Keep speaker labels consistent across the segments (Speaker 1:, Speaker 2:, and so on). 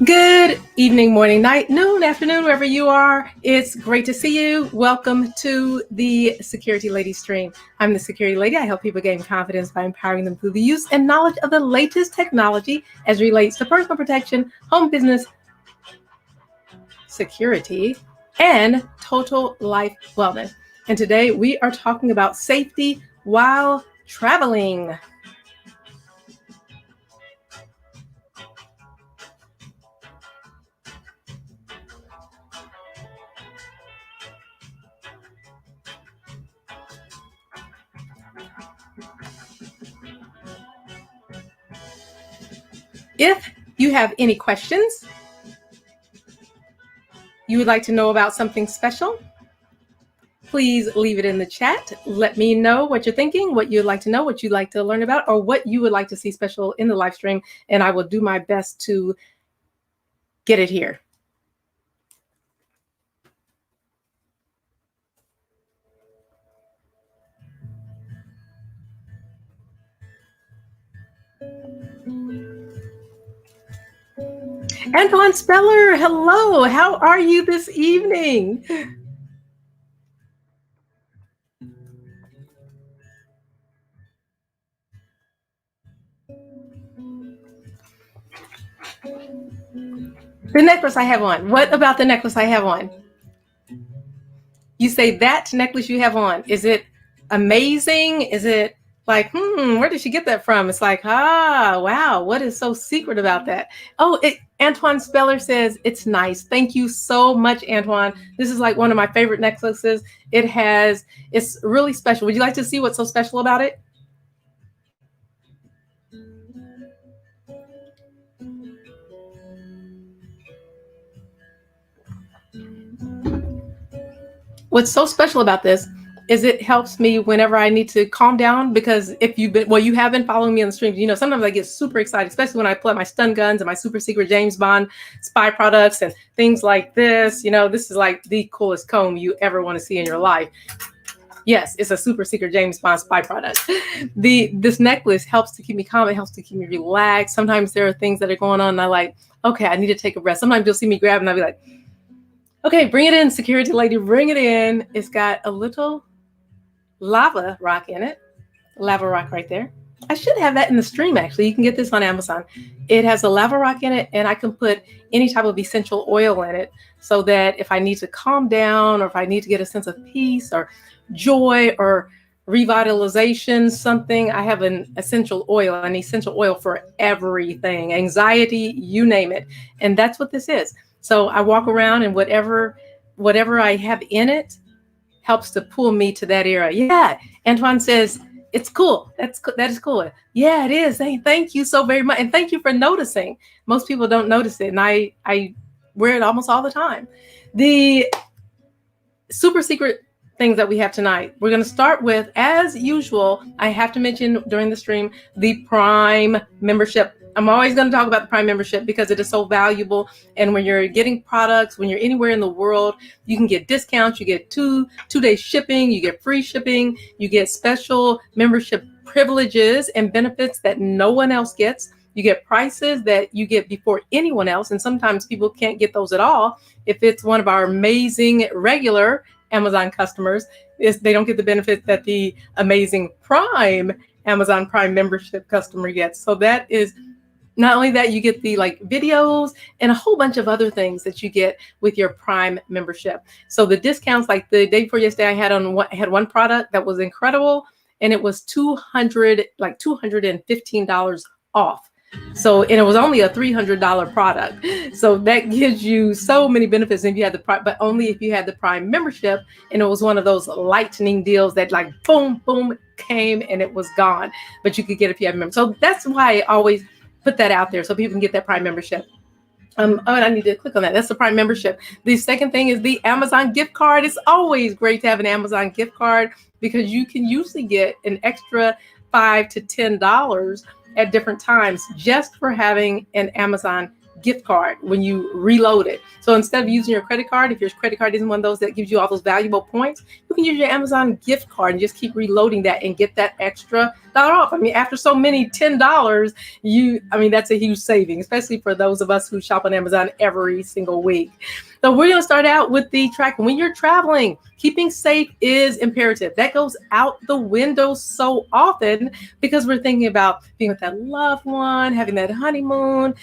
Speaker 1: Good evening, morning, night, noon, afternoon, wherever you are. It's great to see you. Welcome to the Security Lady stream. I'm the Security Lady. I help people gain confidence by empowering them through the use and knowledge of the latest technology as relates to personal protection, home business, security, and total life wellness. And today we are talking about safety while traveling. If you have any questions, you would like to know about something special, please leave it in the chat. Let me know what you're thinking, what you'd like to know, what you'd like to learn about, or what you would like to see special in the live stream, and I will do my best to get it here. Antoine Speller, hello. How are you this evening? The necklace I have on. What about the necklace I have on? You say that necklace you have on. Is it amazing? Is it like, where did she get that from? It's like, wow, what is so secret about that? Oh, Antoine Speller says it's nice. Thank you so much, Antoine. This is like one of my favorite necklaces. It's really special. Would you like to see what's so special about it? What's so special about this is it helps me whenever I need to calm down, because you have been following me on the streams, sometimes I get super excited, especially when I play my stun guns and my super secret James Bond spy products and things like this. This is like the coolest comb you ever want to see in your life. Yes, it's a super secret James Bond spy product. This necklace helps to keep me calm. It helps to keep me relaxed. Sometimes there are things that are going on and I like, okay, I need to take a rest. Sometimes you'll see me grab and I'll be like, okay, bring it in, Security Lady, bring it in. It's got a little lava rock in it. Lava rock right there. I should have that in the stream, actually. You can get this on Amazon. It has a lava rock in it, and I can put any type of essential oil in it so that if I need to calm down or if I need to get a sense of peace or joy or revitalization, something, I have an essential oil for everything, anxiety, you name it. And that's what this is. So I walk around and whatever I have in it helps to pull me to that era. Yeah, Antoine says, it's cool. That is cool. Yeah, it is. Hey, thank you so very much. And thank you for noticing. Most people don't notice it. And I wear it almost all the time. The super secret things that we have tonight. We're going to start with, as usual, I have to mention during the stream, the Prime membership. I'm always going to talk about the Prime membership because it is so valuable. And when you're getting products, when you're anywhere in the world, you can get discounts. You get two-day shipping. You get free shipping. You get special membership privileges and benefits that no one else gets. You get prices that you get before anyone else. And sometimes people can't get those at all. If it's one of our amazing regular Amazon customers, they don't get the benefit that the amazing Prime Amazon Prime membership customer gets. So that is not only that, you get the videos and a whole bunch of other things that you get with your Prime membership. So the discounts, like the day before yesterday, I had one product that was incredible, and it was $215 off. So, and it was only a $300 product. So that gives you so many benefits if you had the Prime, but only if you had the Prime membership. And it was one of those lightning deals that like boom, boom came and it was gone. But you could get it if you have a member. So that's why I always put that out there so people can get that Prime membership. And I need to click on that. That's the Prime membership. The second thing is the Amazon gift card. It's always great to have an Amazon gift card because you can usually get an extra $5 to $10 at different times just for having an Amazon gift card when you reload it. So instead of using your credit card, if your credit card isn't one of those that gives you all those valuable points, you can use your Amazon gift card and just keep reloading that and get that extra dollar off. I mean, after so many $10, that's a huge saving, especially for those of us who shop on Amazon every single week. So we're going to start out with the tracking. When you're traveling, keeping safe is imperative. That goes out the window so often because we're thinking about being with that loved one, having that honeymoon,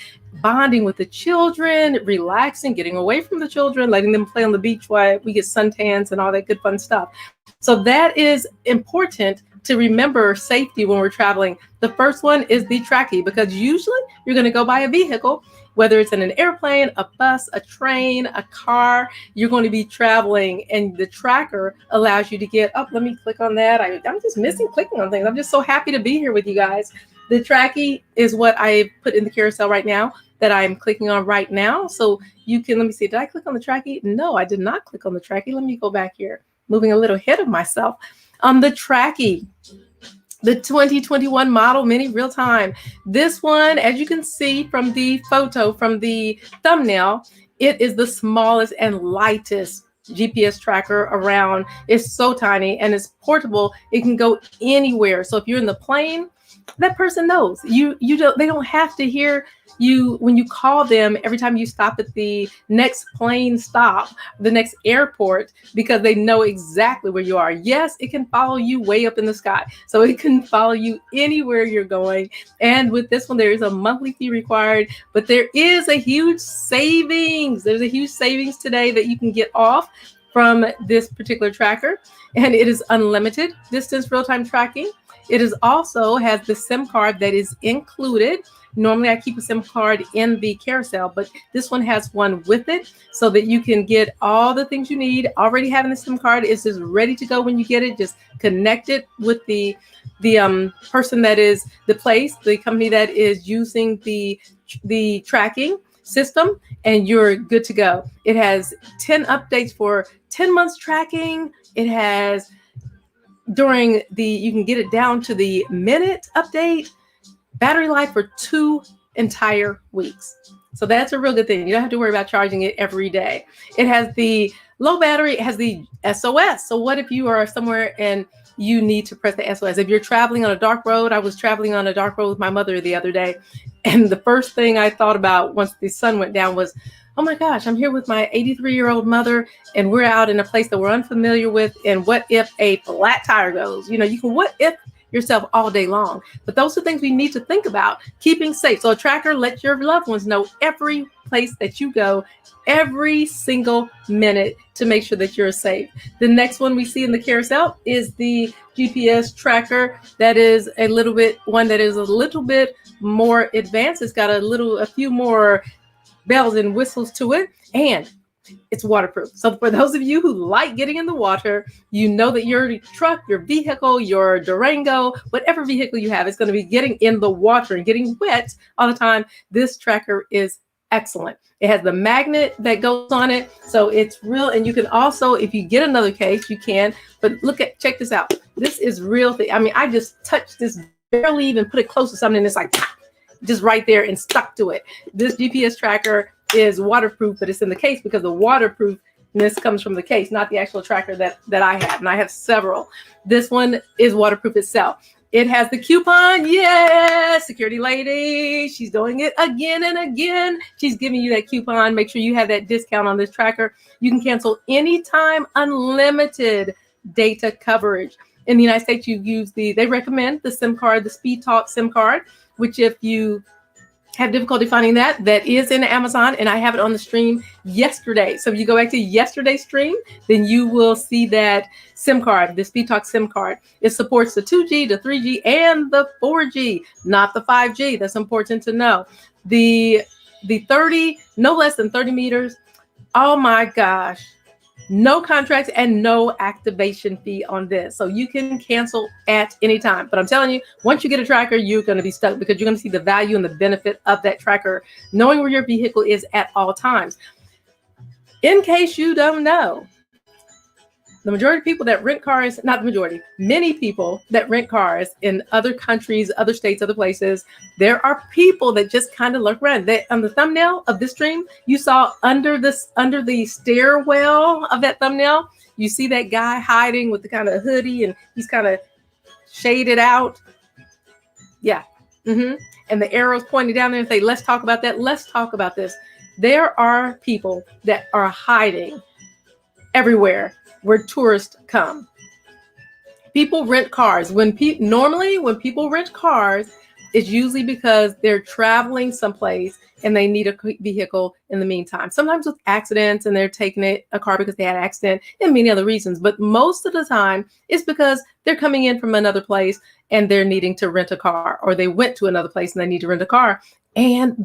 Speaker 1: bonding with the children, relaxing, getting away from the children, letting them play on the beach while we get suntans and all that good fun stuff. So that is important to remember safety when we're traveling. The first one is the tracking, because usually you're going to go by a vehicle, whether it's in an airplane, a bus, a train, a car, you're going to be traveling, and the tracker allows you to get up. Let me click on that. I'm just missing clicking on things. I'm just so happy to be here with you guys. The tracking is what I put in the carousel right now that I'm clicking on right now. So you can, let me see, did I click on the tracking? No, I did not click on the tracking. Let me go back here, moving a little ahead of myself. On the tracking, the 2021 model mini real time. This one, as you can see from the photo, from the thumbnail, it is the smallest and lightest GPS tracker around. It's so tiny and it's portable. It can go anywhere. So if you're in the plane, that person knows they don't have to hear you when you call them every time you stop at the next plane stop, the next airport, because they know exactly where you are. Yes, it can follow you way up in the sky, so it can follow you anywhere you're going. And with this one, there is a monthly fee required, but there is a huge savings. There's a huge savings today that you can get off from this particular tracker, and it is unlimited distance real-time tracking. It is also has the SIM card that is included. Normally I keep a SIM card in the carousel, but this one has one with it so that you can get all the things you need. Already having the SIM card is just ready to go when you get it. Just connect it with the person that is the company that is using the tracking system, and you're good to go. It has 10 updates for 10 months tracking. It has you can get it down to the minute update, battery life for 2 entire weeks. So that's a real good thing. You don't have to worry about charging it every day. It has the low battery, it has the SOS. So what if you are somewhere and you need to press the SOS? If you're traveling on a dark road, I was traveling on a dark road with my mother the other day, and the first thing I thought about once the sun went down was, oh my gosh, I'm here with my 83-year-old mother and we're out in a place that we're unfamiliar with. And what if a flat tire goes? You can what if yourself all day long. But those are things we need to think about. Keeping safe. So a tracker lets your loved ones know every place that you go, every single minute, to make sure that you're safe. The next one we see in the carousel is the GPS tracker. That is a little bit more advanced. It's got a few more bells and whistles to it, and it's waterproof. So for those of you who like getting in the water, you know that your truck, your vehicle, your Durango, whatever vehicle you have, is going to be getting in the water and getting wet all the time. This tracker is excellent. It has the magnet that goes on it, so it's real. And you can also, if you get another case, you can. But check this out. This is real thing. I mean, I just touched this, barely even put it close to something, and it's like just right there and stuck to it. This GPS tracker is waterproof, but it's in the case because the waterproofness comes from the case, not the actual tracker that I have. And I have several. This one is waterproof itself. It has the coupon. Yes, security lady. She's doing it again and again. She's giving you that coupon. Make sure you have that discount on this tracker. You can cancel anytime, unlimited data coverage. In the United States, they recommend the SIM card, the Speed Talk SIM card, which if you have difficulty finding that. That is in Amazon, and I have it on the stream yesterday. So if you go back to yesterday's stream, then you will see that SIM card, the Speed Talk SIM card. It supports the 2G, the 3G, and the 4G, not the 5G. That's important to know. The 30, no less than 30 meters. Oh my gosh. No contracts and no activation fee on this. So you can cancel at any time. But I'm telling you, once you get a tracker, you're going to be stuck because you're going to see the value and the benefit of that tracker, knowing where your vehicle is at all times. In case you don't know, the majority of people that rent cars, not the majority, many people that rent cars in other countries, other states, other places, there are people that just kind of lurk around. That on the thumbnail of this stream, you saw under the stairwell of that thumbnail, you see that guy hiding with the kind of hoodie and he's kind of shaded out. Yeah. And the arrows pointing down there and say, let's talk about that. Let's talk about this. There are people that are hiding everywhere where tourists come. People rent cars. Normally when people rent cars, it's usually because they're traveling someplace and they need a vehicle in the meantime. Sometimes with accidents and they're taking a car because they had an accident and many other reasons. But most of the time it's because they're coming in from another place and they're needing to rent a car, or they went to another place and they need to rent a car. And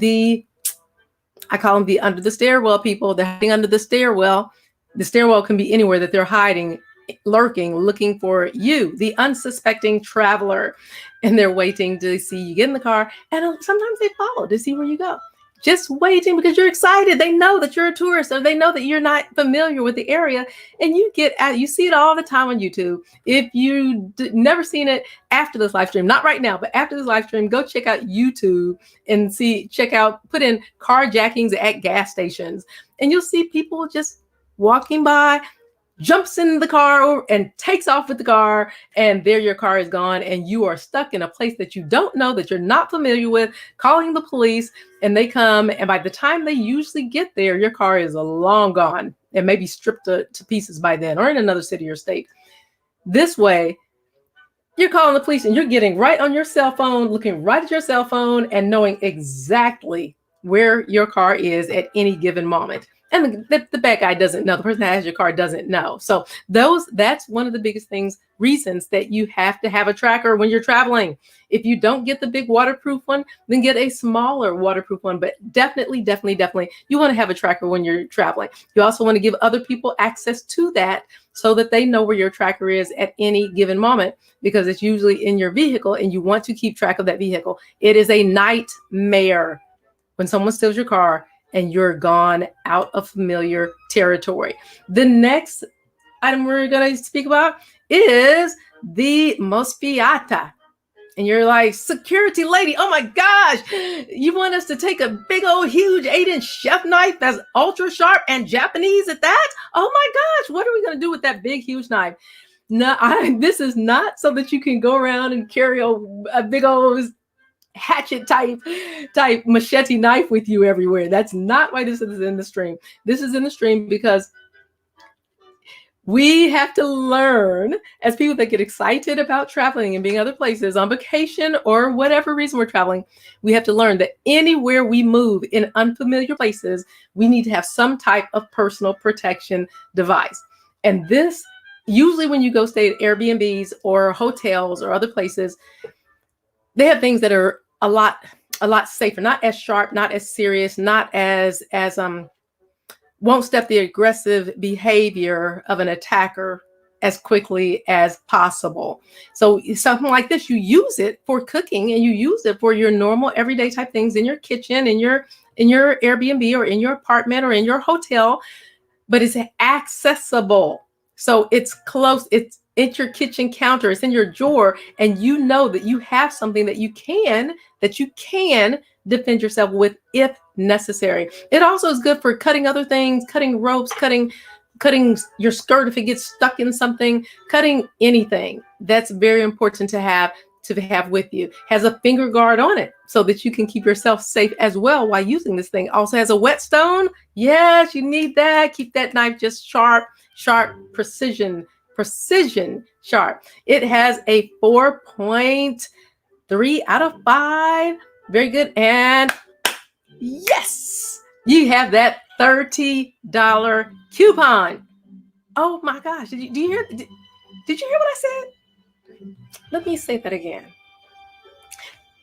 Speaker 1: I call them the under the stairwell people. They're hiding under the stairwell. The stairwell can be anywhere that they're hiding, lurking, looking for you, the unsuspecting traveler. And they're waiting to see you get in the car. And sometimes they follow to see where you go. Just waiting because you're excited. They know that you're a tourist, or they know that you're not familiar with the area. And you get out, you see it all the time on YouTube. If you never seen it after this live stream, not right now, but after this live stream, go check out YouTube and put in carjackings at gas stations. And you'll see people just walking by, jumps in the car and takes off with the car, and there your car is gone, and you are stuck in a place that you don't know, that you're not familiar with, calling the police, and they come, and by the time they usually get there, your car is long gone and maybe stripped to pieces by then, or in another city or state. This way, you're calling the police and you're getting right on your cell phone, looking right at your cell phone and knowing exactly where your car is at any given moment. And the bad guy doesn't know. The person that has your car doesn't know. So that's one of the biggest reasons that you have to have a tracker when you're traveling. If you don't get the big waterproof one, then get a smaller waterproof one. But definitely, you want to have a tracker when you're traveling. You also want to give other people access to that so that they know where your tracker is at any given moment, because it's usually in your vehicle and you want to keep track of that vehicle. It is a nightmare when someone steals your car and you're gone out of familiar territory. The next item we're going to speak about is the mospiata. And you're like, security lady, oh my gosh, you want us to take a big old huge 8-inch chef knife that's ultra sharp and Japanese at that? Oh my gosh, what are we going to do with that big huge knife? No, this is not so that you can go around and carry a big old hatchet type machete knife with you everywhere. That's not why this is in the stream. This is in the stream because we have to learn, as people that get excited about traveling and being other places on vacation or whatever reason we're traveling, we have to learn that anywhere we move in unfamiliar places, we need to have some type of personal protection device. And this, usually when you go stay at Airbnbs or hotels or other places, they have things that are a lot safer, not as sharp, not as serious, not as won't step the aggressive behavior of an attacker as quickly as possible. So something like this, you use it for cooking and you use it for your normal everyday type things in your kitchen, in your Airbnb or in your apartment or in your hotel, but it's accessible. So it's close, it's your kitchen counter, it's in your drawer, and you know that you have something that you can defend yourself with if necessary. It also is good for cutting other things, cutting ropes, cutting your skirt if it gets stuck in something, cutting anything. That's very important to have with you. Has a finger guard on it so that you can keep yourself safe as well while using this thing. Also has a whetstone. Yes, you need that. Keep that knife just sharp, precision sharp. It has a 4.3 out of 5. Very good. And Yes, you have that $30 coupon. Oh my gosh. Do you hear? Did you hear what I said? Let me say that again.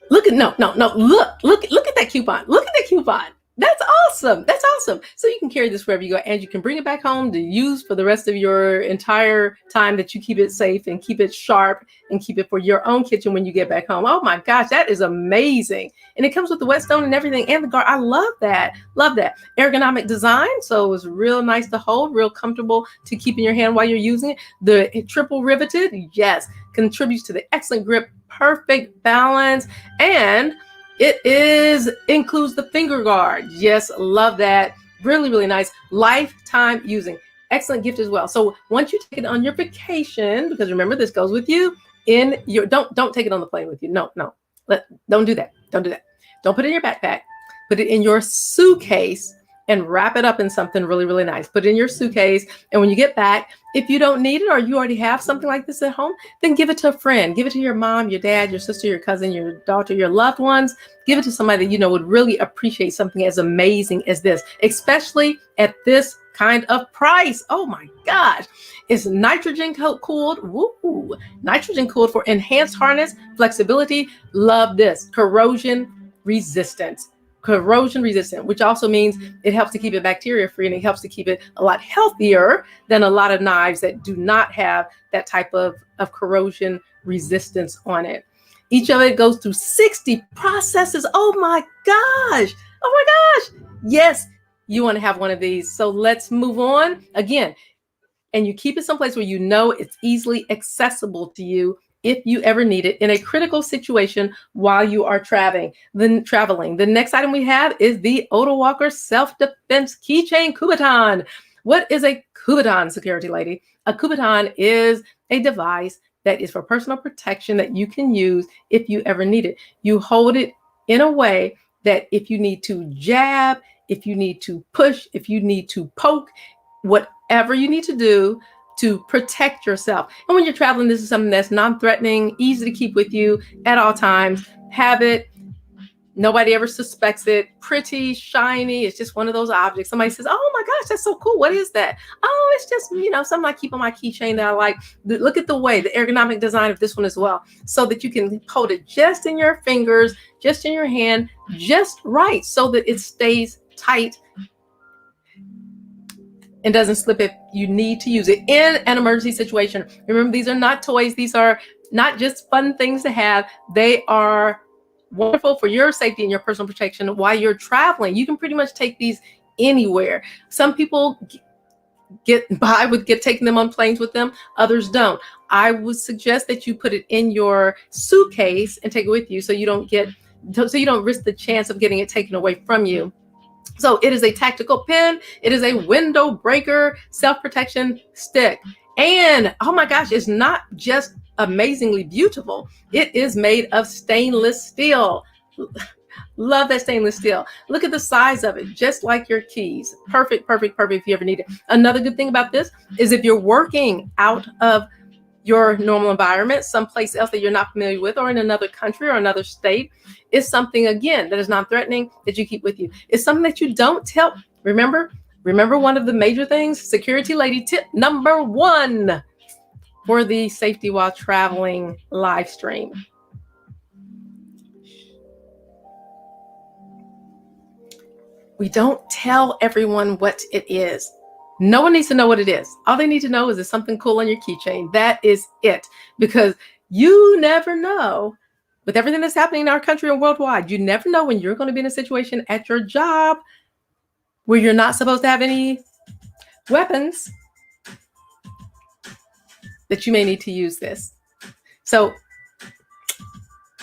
Speaker 1: Look at no. Look at that coupon. Look at that coupon. That's awesome. That's awesome. So you can carry this wherever you go, and you can bring it back home to use for the rest of your entire time that you keep it safe and keep it sharp and keep it for your own kitchen when you get back home. Oh my gosh, that is amazing. And it comes with the whetstone and everything and the guard. I love that. Love that. Ergonomic design. So it was real nice to hold, real comfortable to keep in your hand while you're using it. The triple riveted, yes, contributes to the excellent grip, perfect balance, and it includes the finger guard. Yes, love that. Really, really nice. Lifetime using. Excellent gift as well. So once you take it on your vacation, because remember this goes with you in your don't take it on the plane with you. No. Don't do that. Don't do that. Don't put it in your backpack. Put it in your suitcase and wrap it up in something really, really nice. Put it in your suitcase. And when you get back, if you don't need it or you already have something like this at home, then give it to a friend. Give it to your mom, your dad, your sister, your cousin, your daughter, your loved ones. Give it to somebody that you know would really appreciate something as amazing as this, especially at this kind of price. Oh my gosh. It's nitrogen cooled. Woo! Nitrogen cooled for enhanced harness, flexibility. Love this. Corrosion resistance. Corrosion resistant, which also means it helps to keep it bacteria free, and it helps to keep it a lot healthier than a lot of knives that do not have that type of corrosion resistance on it. Each of it goes through 60 processes. Oh my gosh. Yes, you want to have one of these. So let's move on again. And you keep it someplace where you know it's easily accessible to you if you ever need it in a critical situation while you are traveling. The next item we have is the Oda Walker Self-Defense Keychain Kubotan. What is a Kubotan, security lady? A Kubotan is a device that is for personal protection that you can use if you ever need it. You hold it in a way that if you need to jab, if you need to push, if you need to poke, whatever you need to do to protect yourself. And when you're traveling, this is something that's non-threatening, easy to keep with you at all times. Have it. Nobody ever suspects it. Pretty, shiny. It's just one of those objects. Somebody says, oh my gosh, that's so cool. What is that? Oh, it's just, something I keep on my keychain that I like. Look at the ergonomic design of this one as well, so that you can hold it just in your fingers, just in your hand, just right, so that it stays tight and doesn't slip if you need to use it in an emergency situation. Remember, these are not toys. These are not just fun things to have. They are wonderful for your safety and your personal protection while you're traveling. You can pretty much take these anywhere. Some people get by with taking them on planes with them. Others don't. I would suggest that you put it in your suitcase and take it with you so you don't risk the chance of getting it taken away from you. So it is a tactical pen. It is a window breaker self-protection stick. And oh my gosh, it's not just amazingly beautiful. It is made of stainless steel. Love that stainless steel. Look at the size of it, just like your keys. Perfect if you ever need it. Another good thing about this is if you're working out of your normal environment, someplace else that you're not familiar with, or in another country or another state, is something, again, that is non-threatening that you keep with you. It's something that you don't tell. Remember one of the major things, security lady tip number 1 for the safety while traveling live stream. We don't tell everyone what it is. No one needs to know what it is. All they need to know is there's something cool on your keychain. That is it. Because you never know, with everything that's happening in our country and worldwide, you never know when you're going to be in a situation at your job where you're not supposed to have any weapons, that you may need to use this. So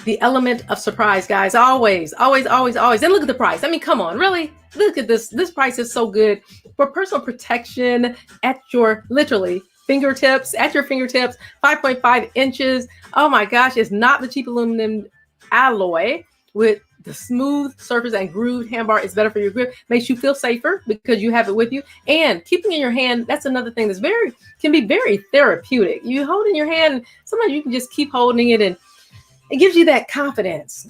Speaker 1: the element of surprise, guys, always. And look at the price. I mean, come on, really? Look at this. This price is so good for personal protection at your fingertips, 5.5 inches. Oh my gosh, it's not the cheap aluminum alloy with the smooth surface and grooved handbar. Is better for your grip, makes you feel safer because you have it with you. And keeping in your hand, that's another thing that's can be very therapeutic. You hold in your hand, sometimes you can just keep holding it and it gives you that confidence.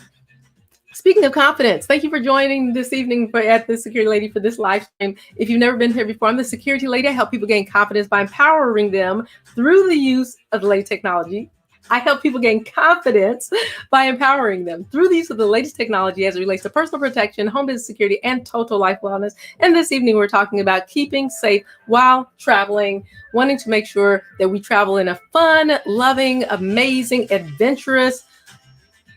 Speaker 1: Speaking of confidence, thank you for joining this evening at the Security Lady for this live stream. If you've never been here before, I'm the Security Lady. I help people gain confidence by empowering them through the use of the latest technology. I help people gain confidence by empowering them through the use of the latest technology as it relates to personal protection, home business security, and total life wellness. And this evening, we're talking about keeping safe while traveling, wanting to make sure that we travel in a fun, loving, amazing, adventurous,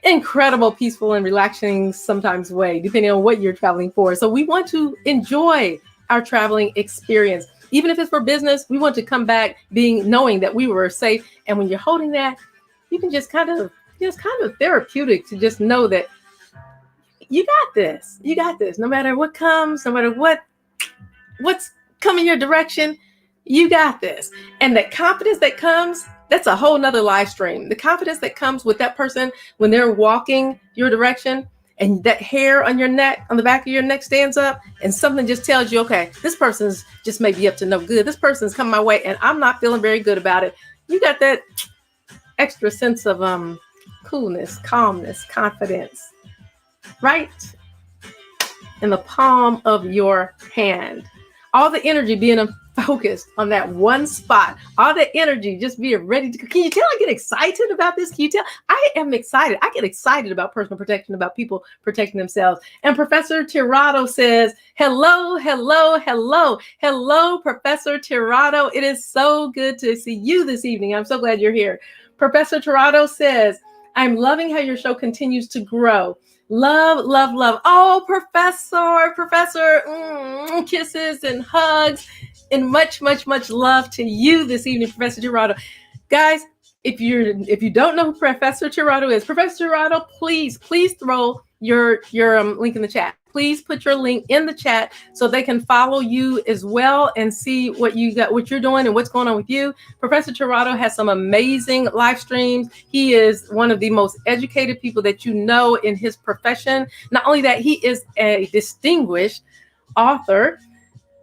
Speaker 1: incredible, peaceful, and relaxing sometimes way, depending on what you're traveling for. So we want to enjoy our traveling experience. Even if it's for business, we want to come back knowing that we were safe. And when you're holding that, you can just kind of therapeutic to just know that you got this. You got this. No matter what comes, no matter what's coming your direction, you got this. And that confidence that comes, that's a whole nother live stream. The confidence that comes with that person when they're walking your direction and that hair on your neck, on the back of your neck stands up and something just tells you, okay, this person's just maybe up to no good. This person's coming my way and I'm not feeling very good about it. You got that extra sense of coolness, calmness, confidence, right in the palm of your hand. All the energy being focused on that one spot. All the energy just being ready to. Can you tell I get excited about this? Can you tell? I am excited. I get excited about personal protection, about people protecting themselves. And Professor Tirado says, hello, hello, hello, hello, Professor Tirado. It is so good to see you this evening. I'm so glad you're here. Professor Tirado says, I'm loving how your show continues to grow. Love, love, love. Oh, Professor, kisses and hugs and much, much, much love to you this evening, Professor Tirado. Guys, if you don't know who Professor Tirado is, Professor Tirado, please throw your link in the chat. Please put your link in the chat so they can follow you as well and see what you're doing and what's going on with you. Professor Tirado has some amazing live streams. He is one of the most educated people that you know in his profession. Not only that, he is a distinguished author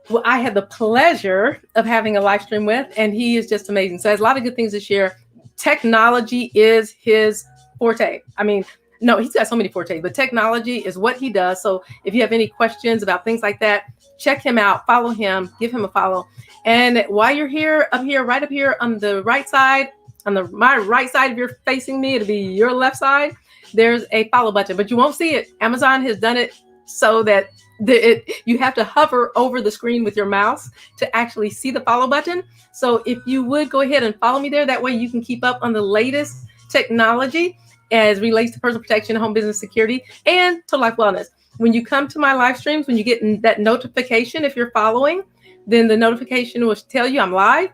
Speaker 1: who I had the pleasure of having a live stream with, and he is just amazing. So he has a lot of good things to share. Technology is his forte. I mean, no, he's got so many fortes, but technology is what he does. So if you have any questions about things like that, check him out, follow him, give him a follow. And while you're here, right up here on the right side, my right side, if you're facing me, it'll be your left side. There's a follow button, but you won't see it. Amazon has done it so that you have to hover over the screen with your mouse to actually see the follow button. So if you would go ahead and follow me there, that way you can keep up on the latest technology as relates to personal protection, home business security, and to life wellness. When you come to my live streams, when you get that notification, if you're following, then the notification will tell you I'm live.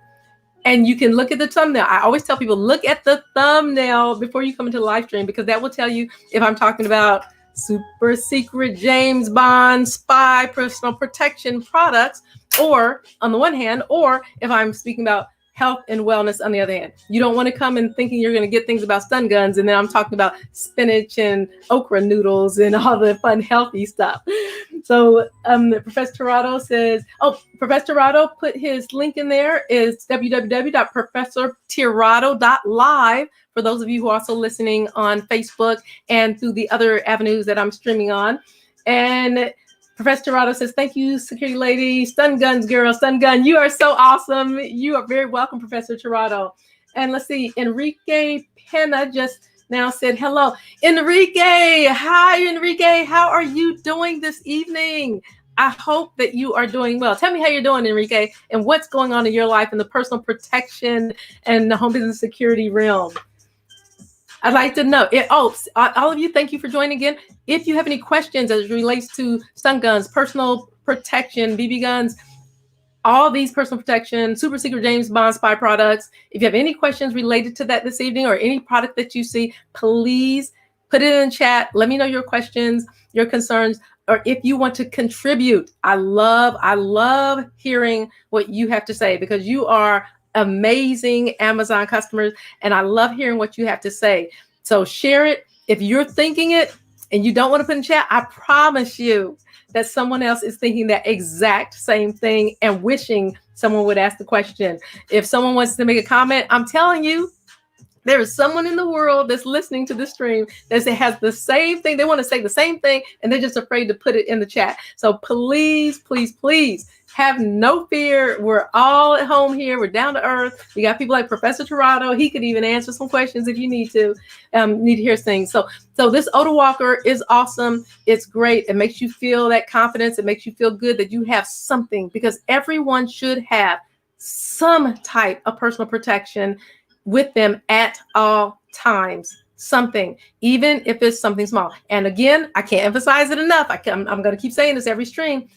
Speaker 1: And you can look at the thumbnail. I always tell people, look at the thumbnail before you come into the live stream, because that will tell you if I'm talking about super secret James Bond spy personal protection products, or on the one hand, or if I'm speaking about health and wellness on the other hand. You don't want to come in thinking you're going to get things about stun guns, and then I'm talking about spinach and okra noodles and all the fun, healthy stuff. So Professor Tirado says, Professor Tirado put his link in there, is www.professortirado.live for those of you who are also listening on Facebook and through the other avenues that I'm streaming on. And Professor Tirado says, thank you, Security Lady. Stun guns, girl, stun gun. You are so awesome. You are very welcome, Professor Tirado. And let's see, Enrique Pena just now said hello. Enrique, hi, Enrique. How are you doing this evening? I hope that you are doing well. Tell me how you're doing, Enrique, and what's going on in your life in the personal protection and the home business security realm. I'd like to know. All of you, thank you for joining again. If you have any questions as it relates to stun guns, personal protection, BB guns, all these personal protection, super secret James Bond spy products, if you have any questions related to that this evening or any product that you see, please put it in chat. Let me know your questions, your concerns, or if you want to contribute. I love hearing what you have to say, because you are amazing Amazon customers, and I love hearing what you have to say. So share it. If you're thinking it and you don't want to put in chat, I promise you that someone else is thinking that exact same thing and wishing someone would ask the question. If someone wants to make a comment, I'm telling you, There is someone in the world that's listening to the stream that has the same thing. They want to say the same thing, and they're just afraid to put it in the chat. So please, please, please have no fear. We're all at home here. We're down to earth. We got people like Professor Torado. He could even answer some questions if you need to hear things. So this odor walker is awesome. It's great. It makes you feel that confidence. It makes you feel good that you have something, because everyone should have some type of personal protection with them at all times. Something, even if it's something small. And again, I can't emphasize it enough. I'm going to keep saying this every stream.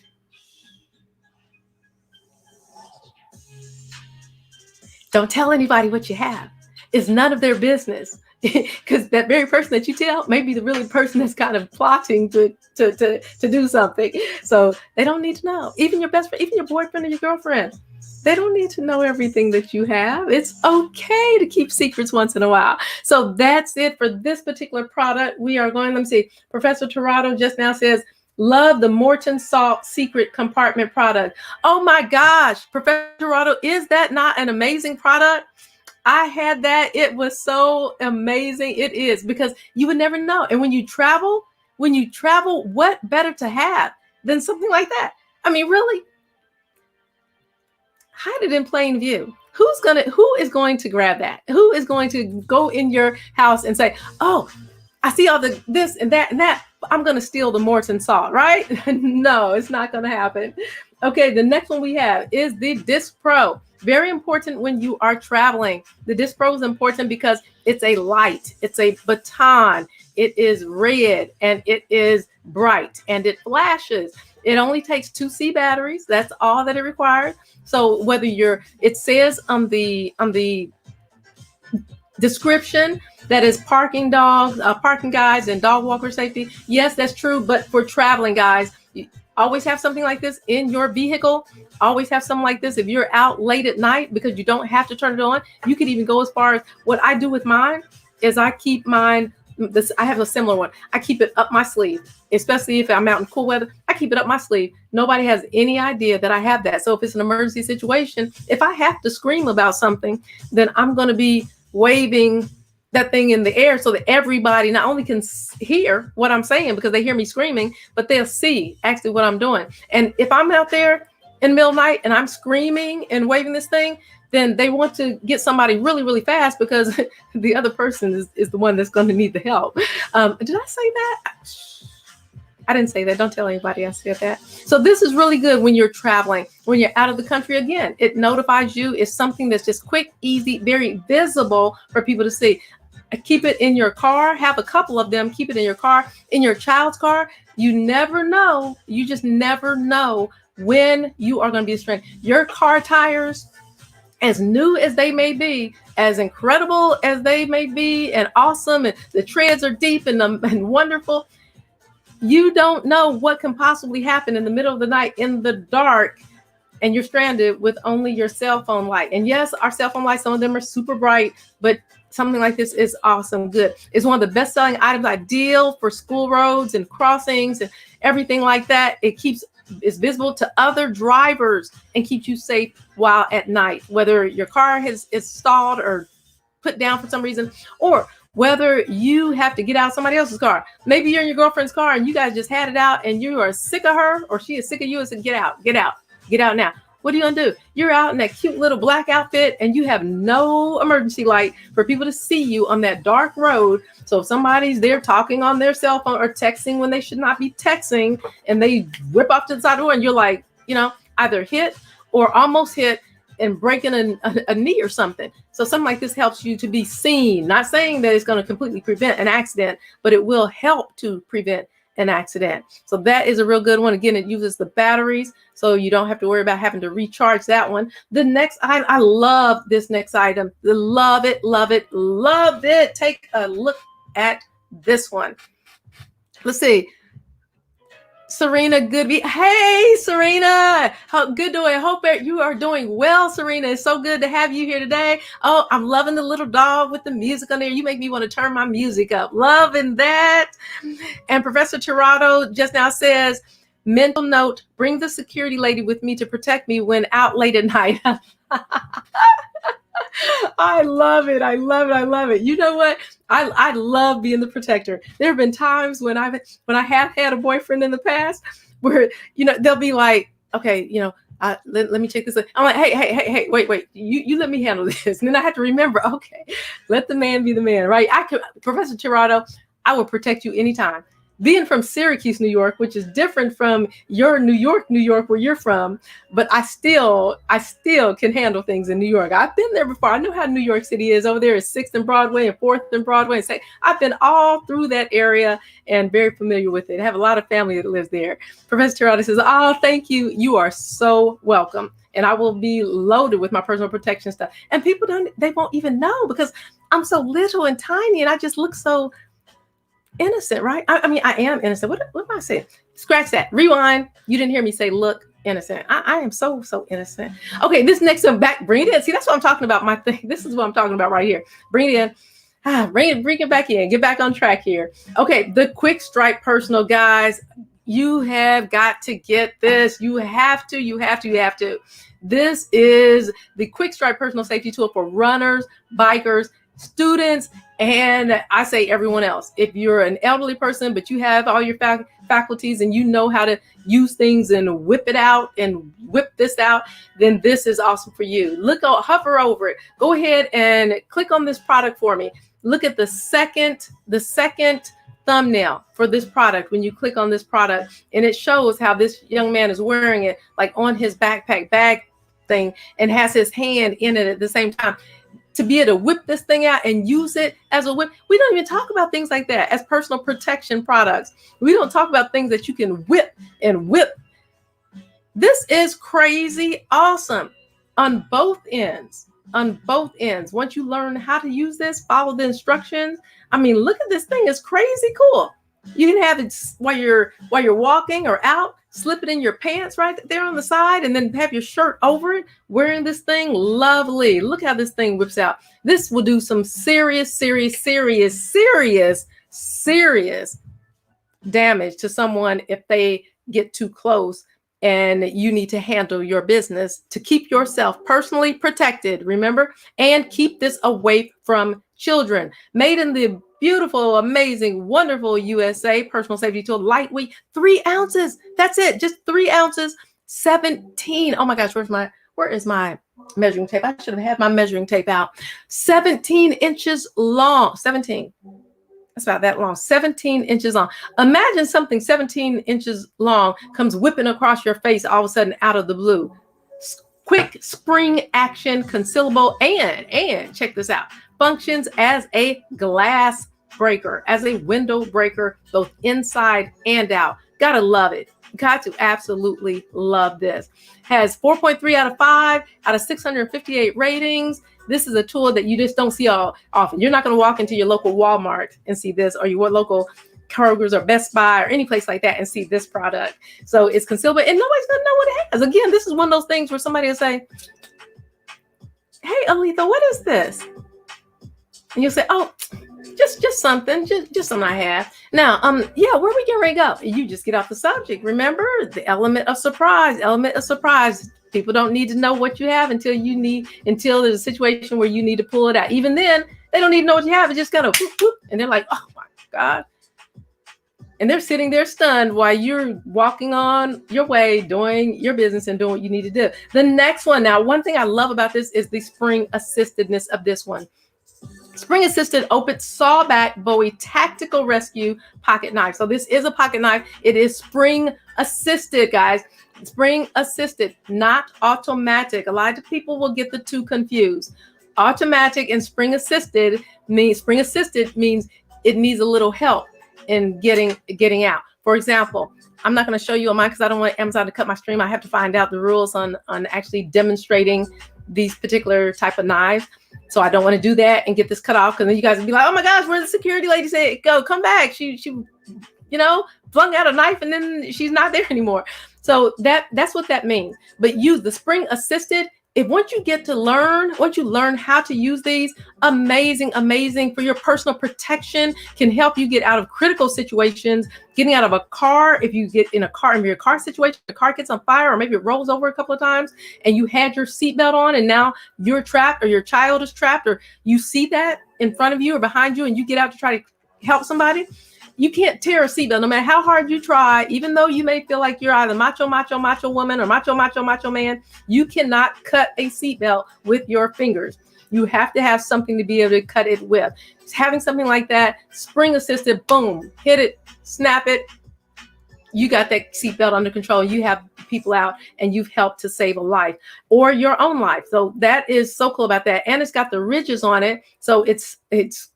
Speaker 1: Don't tell anybody what you have. It's none of their business. Because that very person that you tell may be the really person that's kind of plotting to do something. So they don't need to know. Even your best friend, even your boyfriend or your girlfriend, they don't need to know everything that you have. It's okay to keep secrets once in a while. So that's it for this particular product. We are going, let me see, Professor Torado just now says, love the Morton Salt Secret Compartment product. Oh my gosh, Professor Torado, is that not an amazing product? I had that. It was so amazing. It is, because you would never know. And when you travel, what better to have than something like that? I mean, really? Hide it in plain view. Who is going to grab that? Who is going to go in your house and say, oh, I see all the this and that and that, I'm going to steal the Morton salt, right? No, it's not going to happen. Okay, the next one we have is the Disc Pro. Very important when you are traveling. The Disc Pro is important because it's a light, it's a baton, it is red, and it is bright, and it flashes. It only takes 2C batteries. That's all that it requires. So whether it says on the description that is parking guides and dog walker safety. Yes, that's true. But for traveling, guys, you always have something like this in your vehicle. Always have something like this if you're out late at night, because you don't have to turn it on. You could even go as far as, what I do with mine is I keep mine. I have a similar one. I keep it up my sleeve, especially if I'm out in cool weather. I keep it up my sleeve. Nobody has any idea that I have that. So if it's an emergency situation, if I have to scream about something, then I'm going to be waving that thing in the air so that everybody not only can hear what I'm saying because they hear me screaming, but they'll see actually what I'm doing. And if I'm out there in the middle of the night and I'm screaming and waving this thing, then they want to get somebody really, really fast, because the other person is the one that's going to need the help. Did I say that? I didn't say that. Don't tell anybody I said that. So this is really good when you're traveling, when you're out of the country. Again, it notifies you. It's something that's just quick, easy, very visible for people to see. Keep it in your car. Have a couple of them. Keep it in your car, in your child's car. You never know. You just never know when you are going to be strained. Your car tires, as new as they may be, as incredible as they may be, and awesome, and the treads are deep and wonderful, you don't know what can possibly happen in the middle of the night in the dark, and you're stranded with only your cell phone light. And yes, our cell phone lights, some of them are super bright, but something like this is awesome. Good. It's one of the best-selling items, ideal for school roads and crossings and everything like that. It's visible to other drivers and keeps you safe while at night, whether your car is stalled or put down for some reason, or whether you have to get out somebody else's car. Maybe you're in your girlfriend's car and you guys just had it out and you are sick of her, or she is sick of you, and said, get out now. What are you gonna do? You're out in that cute little black outfit and you have no emergency light for people to see you on that dark road. So if somebody's there talking on their cell phone or texting when they should not be texting, and they whip off to the side of the door, and you're like, either hit or almost hit and breaking a knee or something. So something like this helps you to be seen. Not saying that it's going to completely prevent an accident, but it will help to prevent an accident. So that is a real good one. Again, it uses the batteries, so you don't have to worry about having to recharge that one. The next item, I love this next item. Love it, love it, love it. Take a look at this one. Let's see. Serena Goodby. Hey, Serena. How good doing? I hope you are doing well, Serena. It's so good to have you here today. Oh, I'm loving the little dog with the music on there. You make me want to turn my music up. Loving that. And Professor Tirado just now says, mental note, bring the security lady with me to protect me when out late at night. I love it. I love it. I love it. You know what? I love being the protector. There have been times when I have had a boyfriend in the past where, they'll be like, okay, let me check this out. I'm like, hey, wait, you let me handle this. And then I have to remember, okay, let the man be the man, right? Professor Tirado, I will protect you anytime. Being from Syracuse, New York, which is different from your New York, where you're from, but I still can handle things in New York. I've been there before. I know how New York City is. Over there is 6th and Broadway and 4th and Broadway. And I've been all through that area and very familiar with it. I have a lot of family that lives there. Professor Tirado says, oh, thank you. You are so welcome. And I will be loaded with my personal protection stuff. And people they won't even know because I'm so little and tiny and I just look so innocent, right? I mean, I am innocent. What am I saying? Scratch that. Rewind. You didn't hear me say look innocent. I am so innocent. Okay, this next one back. Bring it in. See, that's what I'm talking about. My thing. This is what I'm talking about right here. Bring it in. Bring it back in. Get back on track here. Okay, the quick stripe personal, guys. You have got to get this. You have to. This is the quick stripe personal safety tool for runners, bikers, students, and I say everyone else. If you're an elderly person, but you have all your faculties and you know how to use things and whip it out and whip this out, then this is awesome for you. Hover over it. Go ahead and click on this product for me. Look at the second thumbnail for this product. When you click on this product, and it shows how this young man is wearing it like on his backpack bag thing and has his hand in it at the same time. To be able to whip this thing out and use it as a whip. We don't even talk about things like that as personal protection products. We don't talk about things that you can whip and whip. This is crazy awesome on both ends. Once you learn how to use this, follow the instructions. I mean, look at this thing. It's crazy cool. You can have it while you're walking or out, slip it in your pants right there on the side, and then have your shirt over it, wearing this thing. Lovely. Look how this thing whips out. This will do some serious damage to someone if they get too close, and you need to handle your business to keep yourself personally protected, remember, and keep this away from children. Made in the beautiful, amazing, wonderful USA personal safety tool, lightweight, 3 ounces. That's it. Just 3 ounces, 17. Oh my gosh, where is my measuring tape? I should have had my measuring tape out. 17 inches long. 17. That's about that long. 17 inches long. Imagine something 17 inches long comes whipping across your face all of a sudden out of the blue. Quick spring action, concealable, and check this out. Functions as a glass breaker, as a window breaker, both inside and out. Gotta love it. Got to absolutely love this. Has 4.3 out of 5 out of 658 ratings. This is a tool that you just don't see all often. You're not going to walk into your local Walmart and see this, or your local Kroger's or Best Buy or any place like that and see this product. So it's concealable and nobody's going to know what it has. Again, this is one of those things where somebody will say, hey, Aletha, what is this? And you'll say, oh, just something something I have. Now, where are we getting ready to go? You just get off the subject. Remember the element of surprise. People don't need to know what you have until there's a situation where you need to pull it out. Even then, they don't need to know what you have. It's just kind of whoop, whoop, and they're like, oh my God. And they're sitting there stunned while you're walking on your way, doing your business and doing what you need to do. The next one. Now, one thing I love about this is the spring assistedness of this one. Spring assisted open sawback Bowie tactical rescue pocket knife. So this is a pocket knife. It is spring assisted, guys. Spring assisted, not automatic. A lot of people will get the two confused. Automatic and spring assisted means it needs a little help in getting out. For example, I'm not going to show you on mine because I don't want Amazon to cut my stream. I have to find out the rules on actually demonstrating these particular type of knives. So I don't want to do that and get this cut off, because then you guys will be like, oh my gosh, where the security lady said, go, come back. She flung out a knife and then she's not there anymore. So that's what that means. But use the spring assisted once you learn how to use these, amazing for your personal protection, can help you get out of critical situations, getting out of a car. If you get in a car, in your car situation, the car gets on fire, or maybe it rolls over a couple of times and you had your seatbelt on and now you're trapped, or your child is trapped, or you see that in front of you or behind you and you get out to try to help somebody. You can't tear a seatbelt, no matter how hard you try, even though you may feel like you're either macho woman or macho man. You cannot cut a seatbelt with your fingers. You have to have something to be able to cut it with. Having something like that, spring assisted, boom, hit it, snap it. You got that seatbelt under control. You have people out and you've helped to save a life or your own life. So that is so cool about that. And it's got the ridges on it. So it's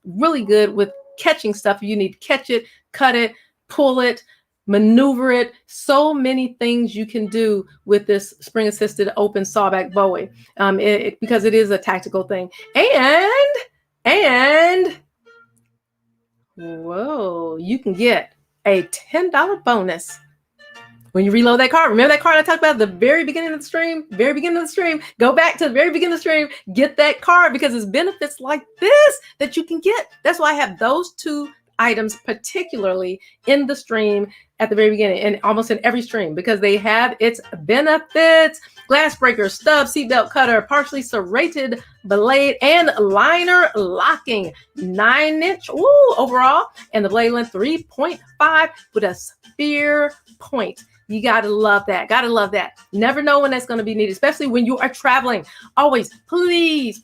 Speaker 1: really good with catching stuff. You need to catch it, cut it, pull it, maneuver it. So many things you can do with this spring assisted open sawback Bowie, because it is a tactical thing. And whoa, you can get a $10 bonus when you reload that card. Remember that card I talked about at the very beginning of the stream? Go back to the very beginning of the stream, get that card, because it's benefits like this that you can get. That's why I have those two items particularly in the stream at the very beginning, and almost in every stream, because they have its benefits. Glass breaker, stub, seatbelt cutter, partially serrated blade, and liner locking. 9-inch overall, and the blade length 3.5 with a spear point. You gotta love that. Never know when that's going to be needed, especially when you are traveling. Always, please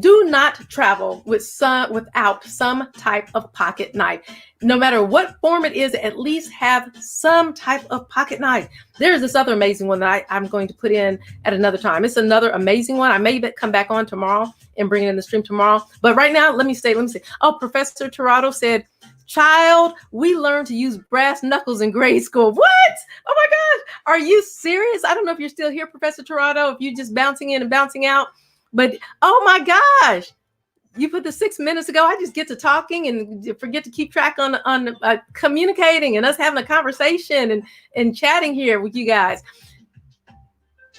Speaker 1: do not travel without some type of pocket knife. No matter what form it is, at least have some type of pocket knife. There's this other amazing one that I'm going to put in at another time. It's another amazing one. I may come back on tomorrow and bring it in the stream tomorrow. But right now, let me say. Oh, Professor Tirado said, child, we learned to use brass knuckles in grade school. What? Oh my gosh. Are you serious? I don't know if you're still here, Professor Tirado, if you're just bouncing in and bouncing out. But oh my gosh, you put the 6 minutes ago. I just get to talking and forget to keep track on communicating and us having a conversation and chatting here with you guys.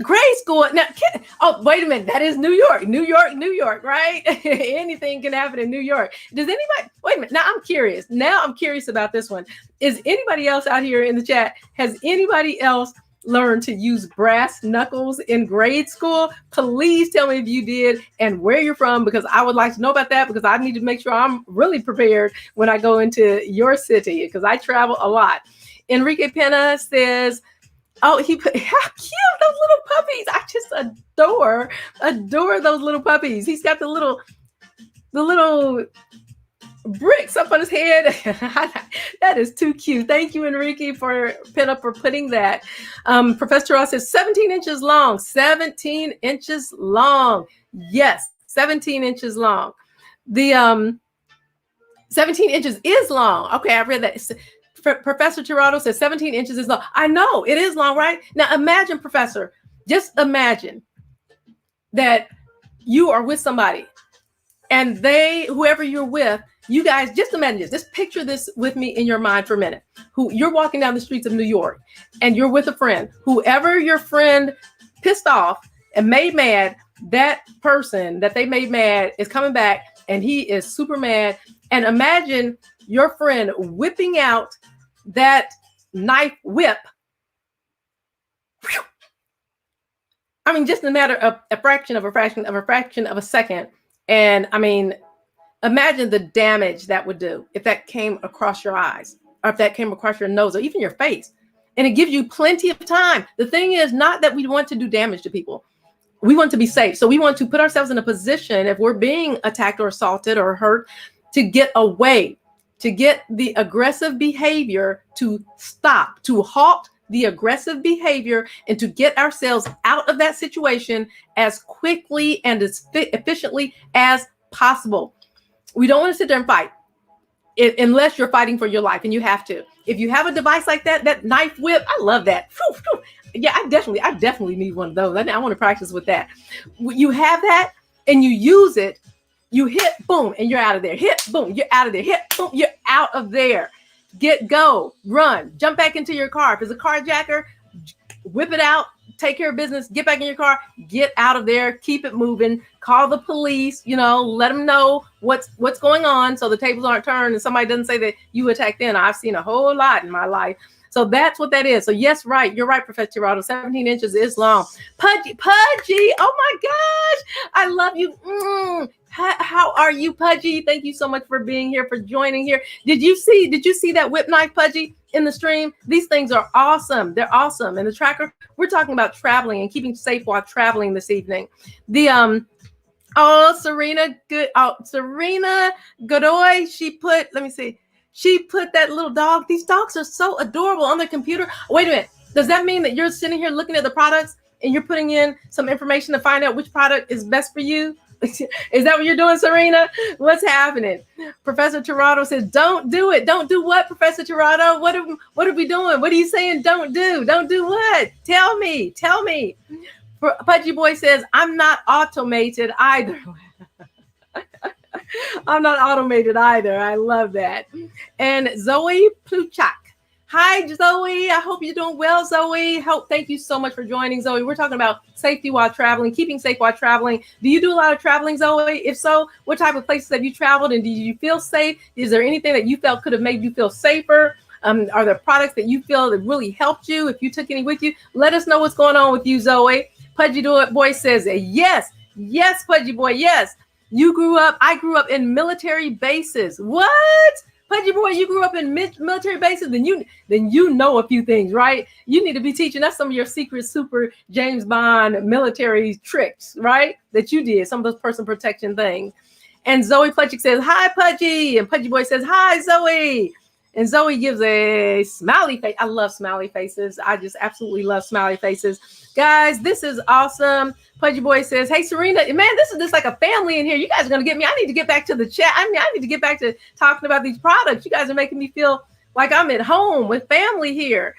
Speaker 1: Grade school. Now, oh, wait a minute. That is New York, right? Anything can happen in New York. Does anybody, wait a minute. Now I'm curious about this one. Is anybody else out here in the chat? Has anybody else learned to use brass knuckles in grade school? Please tell me if you did and where you're from, because I would like to know about that, because I need to make sure I'm really prepared when I go into your city, because I travel a lot. Enrique Pena says, oh, how cute, those little puppies. I just adore those little puppies. He's got the little bricks up on his head. That is too cute. Thank you, Enrique, for putting that. Professor Ross says 17 inches long. 17 inches long. Yes, 17 inches long. The 17 inches is long. Okay, I read that. Professor Tirado says 17 inches is long. I know it is long, right? Now imagine, Professor, just imagine that you are with somebody and whoever you're with, you guys, just imagine this. Just picture this with me in your mind for a minute. You're walking down the streets of New York and you're with a friend. Whoever your friend pissed off and made mad, that person that they made mad is coming back and he is super mad. And imagine your friend whipping out that knife whip. I mean, just in a matter of a fraction of a second. And I mean, imagine the damage that would do if that came across your eyes, or if that came across your nose, or even your face. And it gives you plenty of time. The thing is not that we want to do damage to people. We want to be safe. So we want to put ourselves in a position, if we're being attacked or assaulted or hurt, to get away, to get the aggressive behavior to stop, to halt the aggressive behavior, and to get ourselves out of that situation as quickly and as efficiently as possible. We don't want to sit there and fight unless you're fighting for your life, and you have to. If you have a device like that knife whip, I love that. Yeah, I definitely need one of those. I want to practice with that. You have that and you use it. You hit, boom, and you're out of there. Hit, boom, you're out of there. Hit, boom, you're out of there. Go, run, jump back into your car. If it's a carjacker, whip it out, take care of business, get back in your car, get out of there, keep it moving, call the police, let them know what's going on so the tables aren't turned and somebody doesn't say that you attacked them. I've seen a whole lot in my life. So that's what that is. So yes, right. You're right, Professor Tirado. 17 inches is long. Pudgy. Oh my gosh. I love you. How are you, Pudgy? Thank you so much for being here, for joining here. Did you see that whip knife, Pudgy, in the stream? These things are awesome. They're awesome. And the tracker, we're talking about traveling and keeping safe while traveling this evening. Serena Godoy, she put that little dog. These dogs are so adorable on their computer. Wait a minute. Does that mean that you're sitting here looking at the products and you're putting in some information to find out which product is best for you? Is that what you're doing, Serena? What's happening? Professor Tirado says, don't do it. Don't do what, Professor Tirado? What are we doing? What are you saying don't do? Don't do what? Tell me. Pudgy Boy says, I'm not automated either. I'm not automated either. I love that. And Zoe Pluchak. Hi, Zoe. I hope you're doing well, Zoe. Thank you so much for joining, Zoe. We're talking about safety while traveling, keeping safe while traveling. Do you do a lot of traveling, Zoe? If so, what type of places have you traveled and do you feel safe? Is there anything that you felt could have made you feel safer? Are there products that you feel that really helped you? If you took any with you, let us know what's going on with you, Zoe. Pudgy Boy says, yes, Pudgy Boy, yes. I grew up in military bases. What? Pudgy Boy, you grew up in military bases, then you know a few things, right? You need to be teaching us some of your secret super James Bond military tricks, right? That you did, some of those person protection things. And Zoe Pletchik says, hi, Pudgy. And Pudgy Boy says, hi, Zoe. And Zoe gives a smiley face. I love smiley faces. I just absolutely love smiley faces. Guys, this is awesome. Pudgy Boy says, hey, Serena, man, this is just like a family in here. You guys are going to get me. I need to get back to the chat. I need to get back to talking about these products. You guys are making me feel like I'm at home with family here.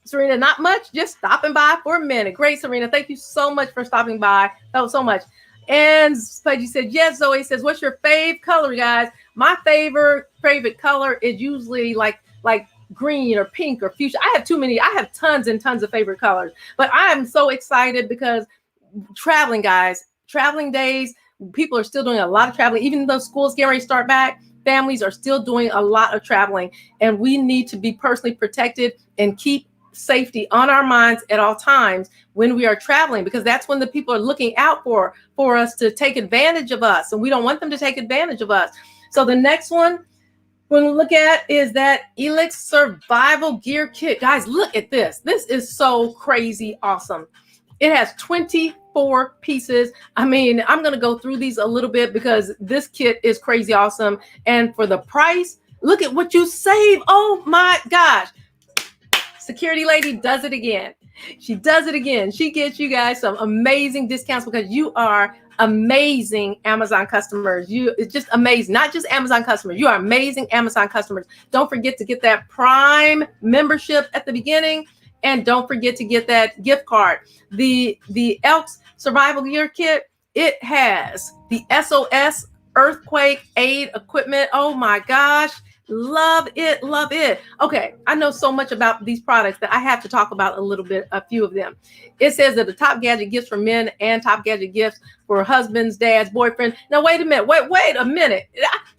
Speaker 1: Serena, not much, just stopping by for a minute. Great, Serena. Thank you so much for stopping by. That was so much. And Pudgy said, yes, Zoe says, what's your fave color, guys? My favorite color is usually like green or pink or fuchsia. I have tons and tons of favorite colors, but I am so excited because traveling, guys, traveling days, people are still doing a lot of traveling. Even though school's getting ready to start back, families are still doing a lot of traveling, and we need to be personally protected and keep safety on our minds at all times when we are traveling, because that's when the people are looking out for us to take advantage of us, and we don't want them to take advantage of us. So the next one we're going to look at is that Elix Survival Gear Kit. Guys, look at this. This is so crazy awesome. It has 24 pieces. I mean, I'm going to go through these a little bit because this kit is crazy awesome. And for the price, look at what you save. Oh my gosh. Security lady does it again. She does it again. She gets you guys some amazing discounts because you are amazing Amazon customers. It's just amazing. Not just Amazon customers. You are amazing Amazon customers. Don't forget to get that Prime membership at the beginning, and don't forget to get that gift card. The Elks Survival Gear Kit, it has the SOS earthquake aid equipment. Oh my gosh. Love it. Love it. Okay. I know so much about these products that I have to talk about a few of them. It says that the top gadget gifts for men and top gadget gifts for husbands, dads, boyfriend. Now, wait a minute. Wait a minute.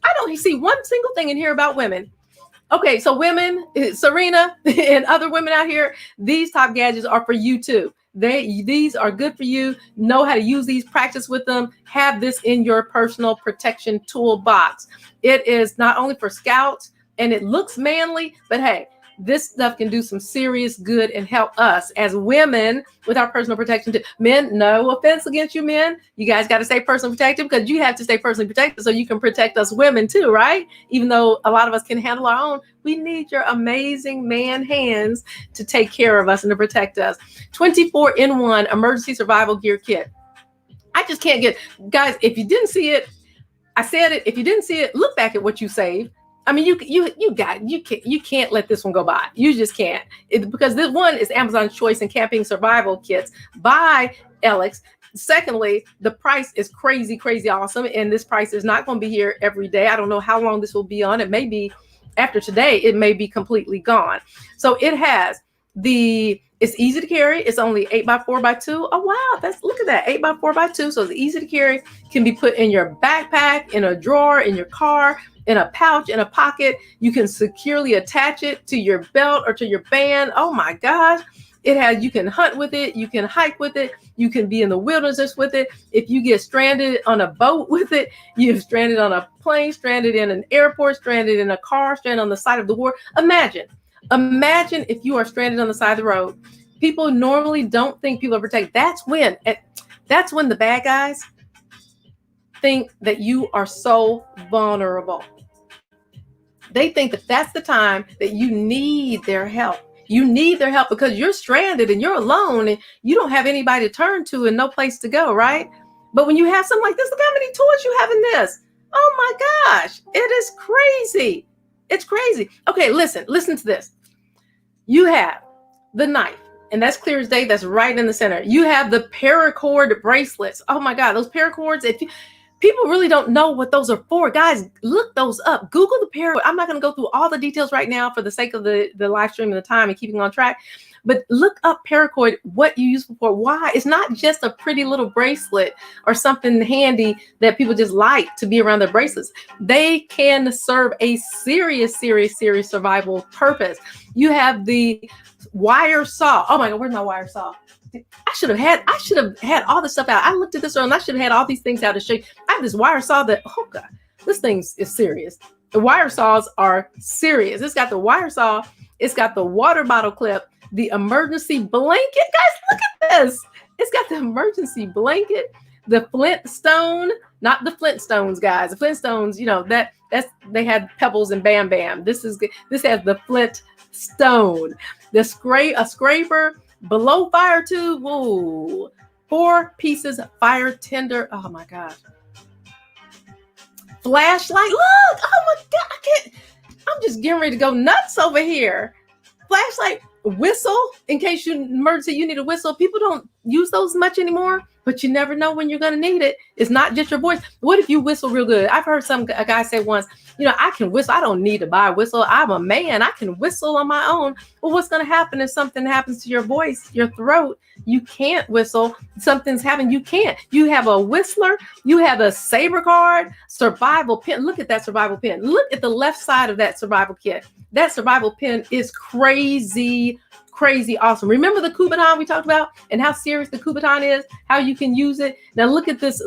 Speaker 1: I don't see one single thing in here about women. Okay. So women, Serena and other women out here, these top gadgets are for you too. These are good for you. Know how to use these, practice with them, have this in your personal protection toolbox. It is not only for scouts and it looks manly, but hey, this stuff can do some serious good and help us as women with our personal protection. Men, no offense against you men. You guys got to stay personally protected because you have to stay personally protected so you can protect us women too, right? Even though a lot of us can handle our own, we need your amazing man hands to take care of us and to protect us. 24-in-1 emergency survival gear kit. I just can't get, guys, if you didn't see it, I said it, if you didn't see it, look back at what you saved. I mean, you can't let this one go by. You just can't, because this one is Amazon's Choice and Camping Survival Kits by Elix. Secondly, the price is crazy, crazy awesome. And this price is not going to be here every day. I don't know how long this will be on. It may be after today, it may be completely gone. So it has It's easy to carry. It's only 8x4x2. Oh wow, look at that, 8x4x2. So it's easy to carry. Can be put in your backpack, in a drawer, in your car, in a pouch, in a pocket. You can securely attach it to your belt or to your band. Oh my gosh. You can hunt with it. You can hike with it. You can be in the wilderness with it. If you get stranded on a boat with it, you're stranded on a plane, stranded in an airport, stranded in a car, stranded on the side of the war. Imagine if you are stranded on the side of the road. People normally don't think people are protected. That's when the bad guys think that you are so vulnerable. They think that that's the time that you need their help. You need their help because you're stranded and you're alone and you don't have anybody to turn to and no place to go, right? But when you have something like this, look how many tools you have in this. Oh my gosh, it is crazy. It's crazy. Okay, listen to this. You have the knife, and that's clear as day. That's right in the center. You have the paracord bracelets. Oh my God, those paracords. People really don't know what those are for. Guys, look those up. Google the paracord. I'm not going to go through all the details right now for the sake of the live stream and the time and keeping on track. But look up paracord, what you use it for. Why? It's not just a pretty little bracelet or something handy that people just like to be around their bracelets. They can serve a serious survival purpose. You have the wire saw. Oh my God, where's my wire saw? I should have had all this stuff out. I looked at this earlier and I should have had all these things out to show you. I have this wire saw that, oh God, this thing is serious. The wire saws are serious. It's got the wire saw. It's got the water bottle clip, the emergency blanket. Guys, look at this. It's got the emergency blanket, the Flintstone, not the Flintstones, guys. The Flintstones, they had Pebbles and Bam Bam. This has the Flintstone, a scraper, below fire tube. Ooh, 4 pieces of fire tinder. Oh my gosh. Flashlight. Look. Oh my God. I'm just getting ready to go nuts over here. Flashlight, whistle, in case you emergency, you need a whistle. People don't use those much anymore, but you never know when you're going to need it. It's not just your voice. What if you whistle real good? I've heard a guy say once, I can whistle. I don't need to buy a whistle. I'm a man. I can whistle on my own. Well, what's going to happen if something happens to your voice, your throat? You can't whistle. Something's happened. You can't. You have a whistler. You have a saber card, survival pin. Look at that survival pin. Look at the left side of that survival kit. That survival pin is crazy awesome. Remember the Kubaton we talked about and how serious the Kubaton is, how you can use it. Now look at this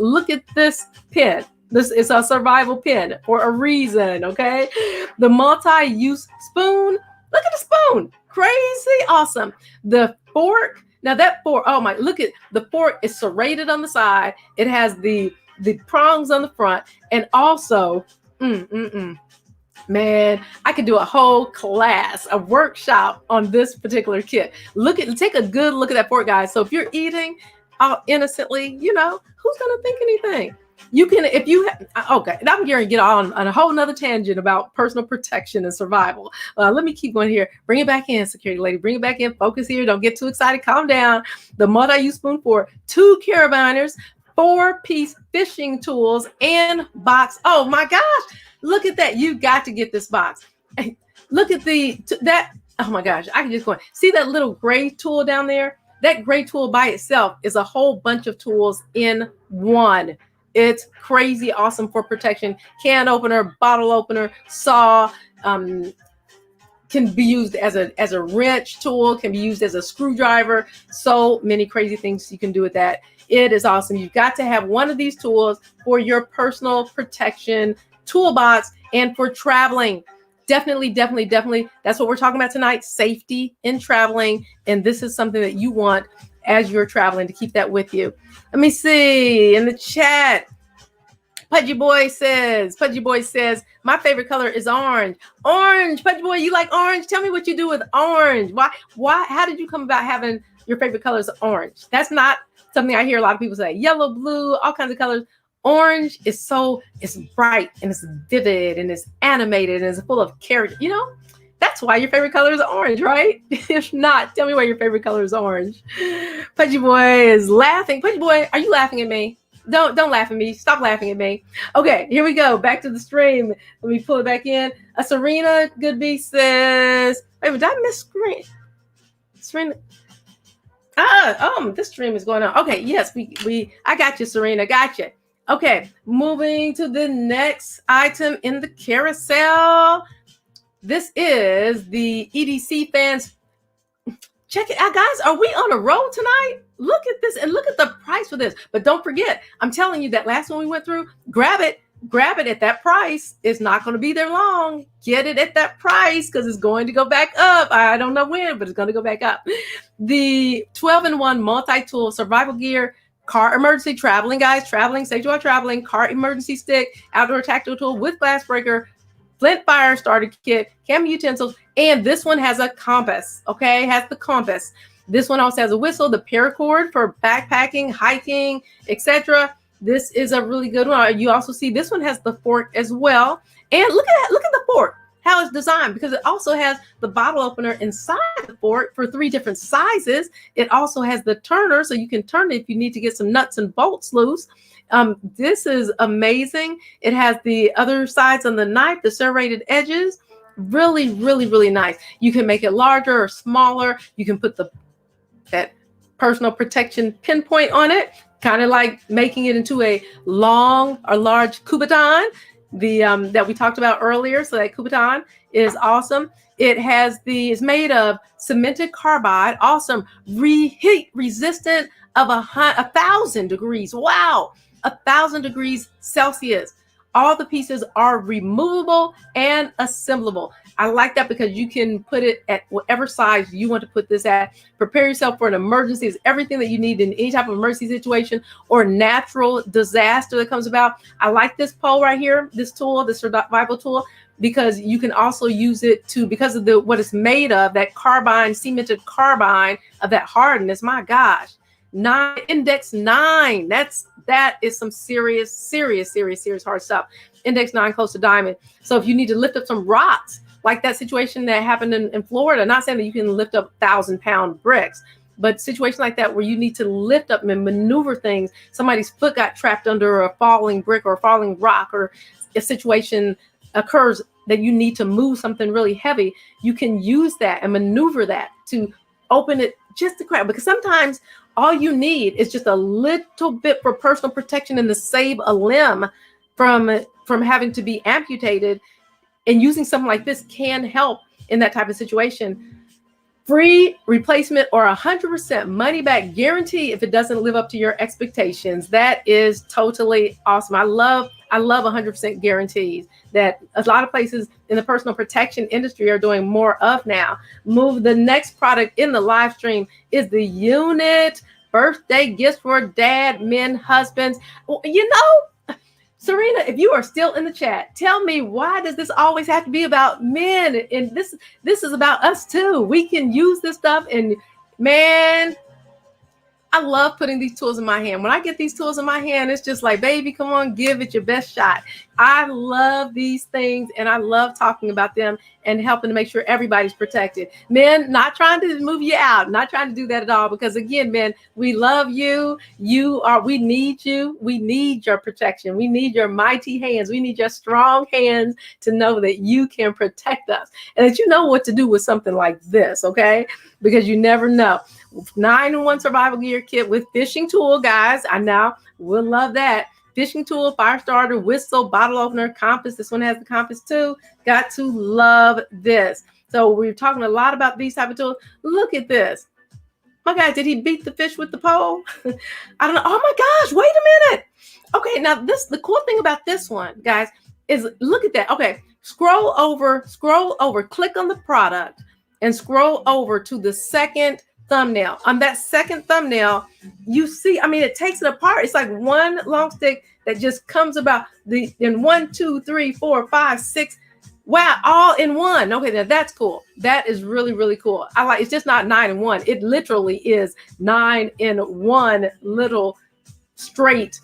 Speaker 1: pin. This is a survival pin for a reason, okay? The multi-use spoon. Look at the spoon. Crazy awesome. The fork. Now that fork, oh my, look at the fork is serrated on the side. It has the prongs on the front and also, man, I could do a whole class, a workshop on this particular kit. Take a good look at that fork, guys. So if you're eating innocently, who's going to think anything? You can, okay, I'm going to get on a whole nother tangent about personal protection and survival. Let me keep going here. Bring it back in, security lady. Bring it back in. Focus here. Don't get too excited. Calm down. The multi-use spoon for 2 carabiners, 4-piece fishing tools, and box. Oh my gosh. Look at that. You got to get this box. Look at that. Oh my gosh. I can just go. See that little gray tool down there? That gray tool by itself is a whole bunch of tools in one. It's crazy awesome for protection. Can opener, bottle opener, saw, can be used as a wrench tool, can be used as a screwdriver. So many crazy things you can do with that. It is awesome. You've got to have one of these tools for your personal protection toolbox and for traveling. Definitely. That's what we're talking about tonight. Safety in traveling. And this is something that you want as you're traveling to keep that with you. Let me see in the chat. Pudgy Boy says, my favorite color is orange. Orange, Pudgy Boy, you like orange? Tell me what you do with orange. Why, how did you come about having your favorite color is orange? That's not something I hear a lot of people say. Yellow, blue, all kinds of colors. Orange is it's bright and it's vivid and it's animated and it's full of character. That's why your favorite color is orange, right? If not, tell me why your favorite color is orange. Pudgy Boy is laughing. Pudgy Boy, are you laughing at me? Don't laugh at me. Stop laughing at me. Okay, here we go. Back to the stream. Let me pull it back in. Serena Goodby says, wait, did I miss screen? Serena. This stream is going on. Okay, yes, I got you, Serena. Got you. Okay, moving to the next item in the carousel. This is the EDC fans. Check it out, guys. Are we on a roll tonight? Look at this and look at the price for this. But don't forget, I'm telling you that last one we went through, grab it at that price. It's not going to be there long. Get it at that price because it's going to go back up. I don't know when, but it's going to go back up. The 12-in-1 multi-tool survival gear, car emergency traveling, guys, safety while traveling, car emergency stick, outdoor tactical tool with glass breaker, flint fire starter kit, camping utensils, and this one has a compass, okay? Has the compass. This one also has a whistle, the paracord for backpacking, hiking, etc. This is a really good one. You also see this one has the fork as well. And look at the fork, how it's designed, because it also has the bottle opener inside the fork for 3 different sizes. It also has the turner, so you can turn it if you need to get some nuts and bolts loose. This is amazing. It has the other sides on the knife, the serrated edges. Really, really, really nice. You can make it larger or smaller. You can put that personal protection pinpoint on it, kind of like making it into a long or large Kubotan, that we talked about earlier. So that Kubotan is awesome. It's made of cemented carbide, awesome, heat resistant of 1,000 degrees. Wow. 1,000 degrees Celsius. All the pieces are removable and assemblable. I like that because you can put it at whatever size you want to put this at. Prepare yourself for an emergency. It's everything that you need in any type of emergency situation or natural disaster that comes about. I like this pole right here, this tool, this survival tool, because you can also use it because of what it's made of, that carbide, cemented carbide of that hardness. My gosh. Index 9. That is some serious hard stuff. Index 9 close to diamond. So if you need to lift up some rocks, like that situation that happened in Florida, not saying that you can lift up 1,000-pound bricks, but situations like that where you need to lift up and maneuver things. Somebody's foot got trapped under a falling brick or a falling rock, or a situation occurs that you need to move something really heavy. You can use that and maneuver that to open it just a crack, because sometimes all you need is just a little bit for personal protection and to save a limb from having to be amputated. And using something like this can help in that type of situation. Free replacement or 100% money back guarantee if it doesn't live up to your expectations. That is totally awesome. I love 100% guarantees that a lot of places in the personal protection industry are doing more of now. The next product in the live stream is the unit birthday gifts for dad, men, husbands. You know, Serena, if you are still in the chat, tell me, why does this always have to be about men? And this is about us too. We can use this stuff, and man, I love putting these tools in my hand. When I get these tools in my hand, it's just like, baby, come on, give it your best shot. I love these things, and I love talking about them and helping to make sure everybody's protected. Men, not trying to move you out, not trying to do that at all, because again, men, we love you. We need you. We need your protection. We need your mighty hands. We need your strong hands to know that you can protect us and that you know what to do with something like this, okay? Because you never know. 9-in-1 survival gear kit with fishing tool, guys. I now will love that. Fishing tool, fire starter, whistle, bottle opener, compass. This one has the compass too. Got to love this. So we're talking a lot about these type of tools. Look at this. My God, did he beat the fish with the pole? I don't know. Oh my gosh, wait a minute. Okay, now the cool thing about this one, guys, is look at that. Okay, scroll over, click on the product and scroll over to the second thumbnail. On that second thumbnail, you see, I mean, it takes it apart. It's like one long stick that just comes about in 1, 2, 3, 4, 5, 6. Wow, all in one. Okay, now that's cool. That is really, really cool. It's just not 9-in-1. It literally is 9-in-1 little straight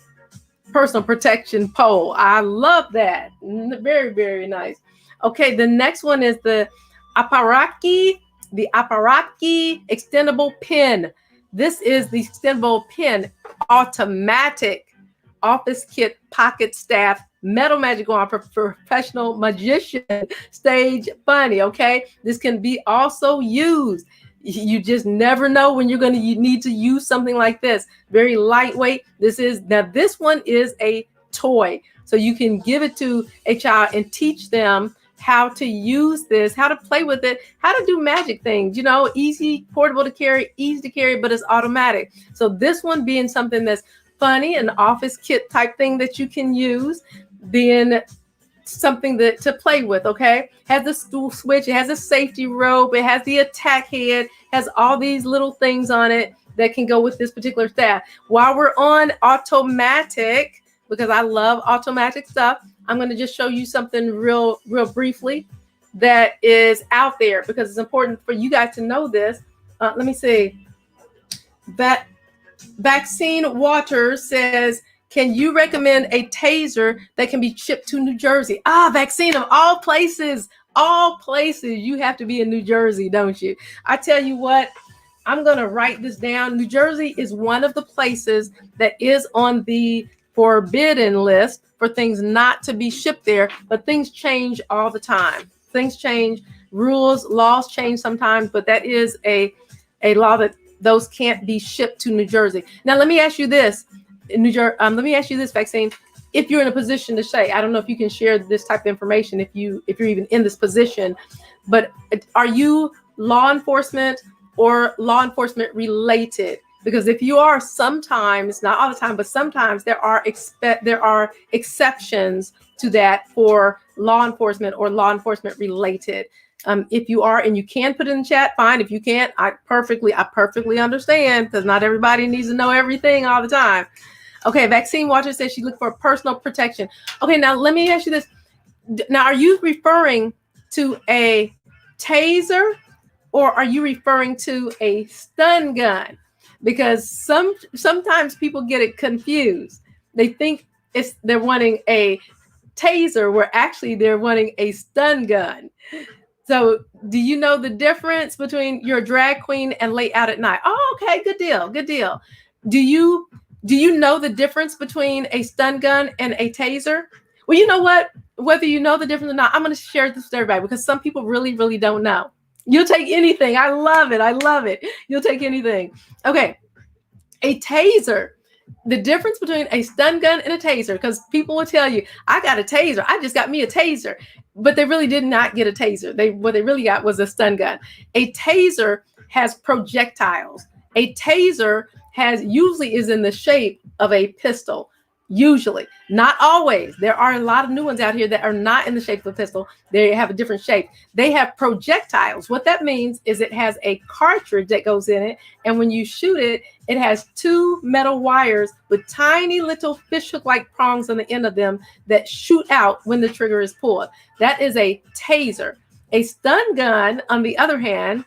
Speaker 1: personal protection pole. I love that. Very, very nice. Okay, the next one is the Aparaki extendable pen. This is the extendable pen, automatic office kit, pocket staff, metal magic wand for professional magician, stage funny. Okay, this can be also used You just never know when you're going to need to use something like this. Very lightweight. This one is a toy. So you can give it to a child and teach them how to use this, how to play with it, how to do magic things, easy, portable to carry, easy to carry, but it's automatic. So this one being something that's funny, an office kit type thing that you can use, being something to play with. Okay, has the stool switch, it has a safety rope, it has the attack head, has all these little things on it that can go with this particular staff. While we're on automatic, because I love automatic stuff, I'm going to just show you something real briefly that is out there, because it's important for you guys to know this. Let me see. That Vaccine Waters says, can you recommend a taser that can be shipped to New Jersey? Vaccine, of all places, you have to be in New Jersey, don't you? I tell you what, I'm going to write this down. New Jersey is one of the places that is on the forbidden list for things not to be shipped there, but things change all the time. Things change, rules, laws change sometimes, but that is a law that those can't be shipped to New Jersey. Now, let me ask you this, let me ask you this, Vaccine. If you're in a position to say, I don't know if you can share this type of information, if you're even in this position, but are you law enforcement or law enforcement related? Because if you are, sometimes, not all the time, but sometimes there are exceptions to that for law enforcement or law enforcement related. If you are and you can put it in the chat, fine. If you can't, I perfectly understand, because not everybody needs to know everything all the time. Okay, Vaccine Watcher says she looked for personal protection. Okay, now let me ask you this. Now, are you referring to a taser or are you referring to a stun gun? Because sometimes people get it confused. They think they're wanting a taser where actually they're wanting a stun gun. So do you know the difference between your drag queen and late out at night? Oh, okay, good deal. Do you know the difference between a stun gun and a taser? Well, you know what? Whether you know the difference or not, I'm going to share this with everybody, because some people really, really don't know. You'll take anything. I love it. You'll take anything. Okay, a taser. The difference between a stun gun and a taser, because people will tell you, I got a taser. I just got me a taser. But they really did not get a taser. What they really got was a stun gun. A taser has projectiles. A taser usually is in the shape of a pistol. Usually, not always. There are a lot of new ones out here that are not in the shape of a pistol. They have a different shape. They have projectiles. What that means is it has a cartridge that goes in it, and when you shoot it, it has two metal wires with tiny little fishhook-like prongs on the end of them that shoot out when the trigger is pulled. That is a taser. A stun gun, on the other hand,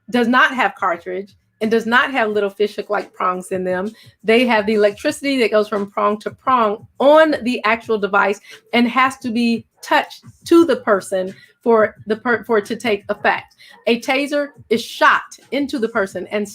Speaker 1: does not have cartridge and does not have little fishhook-like prongs in them. They have the electricity that goes from prong to prong on the actual device and has to be touched to the person for it to take effect. A taser is shot into the person and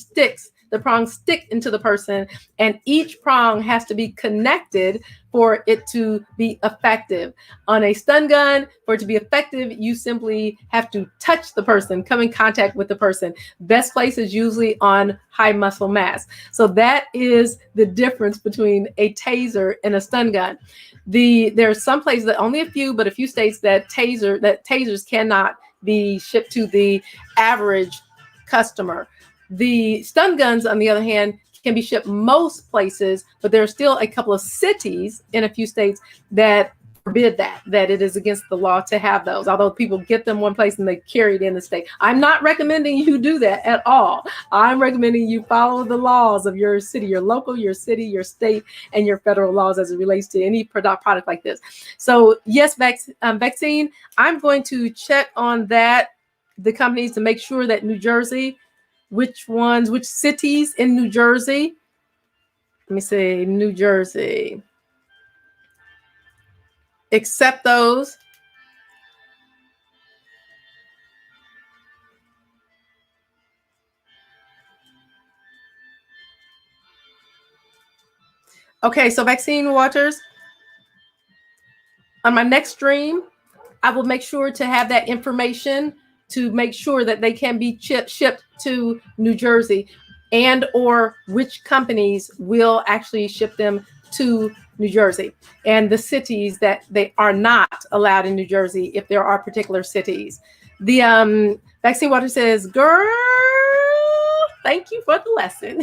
Speaker 1: the prongs stick into the person, and each prong has to be connected for it to be effective. On a stun gun, for it to be effective, you simply have to touch the person, come in contact with the person. Best place is usually on high muscle mass. So that is the difference between a taser and a stun gun. There are some places, that only a few states, that tasers cannot be shipped to the average customer. The stun guns, on the other hand, can be shipped most places, but there are still a couple of cities in a few states that forbid that it is against the law to have those, although people get them one place and they carry it in the state. I'm not recommending you do that at all. I'm recommending you follow the laws of your city, your local, your city, your state, and your federal laws as it relates to any product like this. So yes, Vaccine, I'm going to check on that, the companies, to make sure that New Jersey, which cities in New Jersey, let me say New Jersey, accept those. Okay, so Vaccine Waters, on my next stream, I will make sure to have that information to make sure that they can be shipped to New Jersey, and or which companies will actually ship them to New Jersey, and the cities that they are not allowed in New Jersey if there are particular cities. The Vaccine Water says, girl, thank you for the lesson.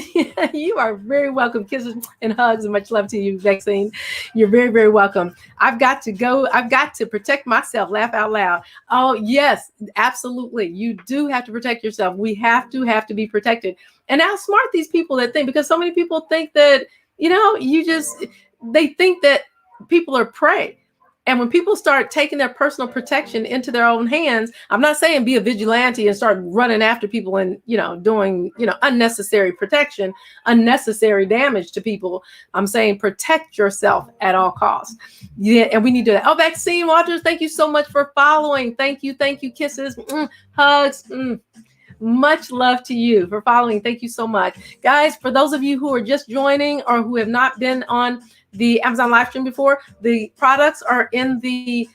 Speaker 1: You are very welcome. Kisses and hugs and much love to you, Vaccine. You're very, very welcome. I've got to go. I've got to protect myself. Laugh out loud. Oh, yes, absolutely. You do have to protect yourself. We have to be protected. And outsmart these people that think, because so many people think that, they think that people are prey. And when people start taking their personal protection into their own hands, I'm not saying be a vigilante and start running after people and, doing, unnecessary protection, unnecessary damage to people. I'm saying protect yourself at all costs. Yeah, and we need to. Oh, Vaccine Waters, thank you so much for following. Thank you. Kisses, hugs. Much love to you for following. Thank you so much. Guys, for those of you who are just joining or who have not been on the Amazon live stream before, the products are on the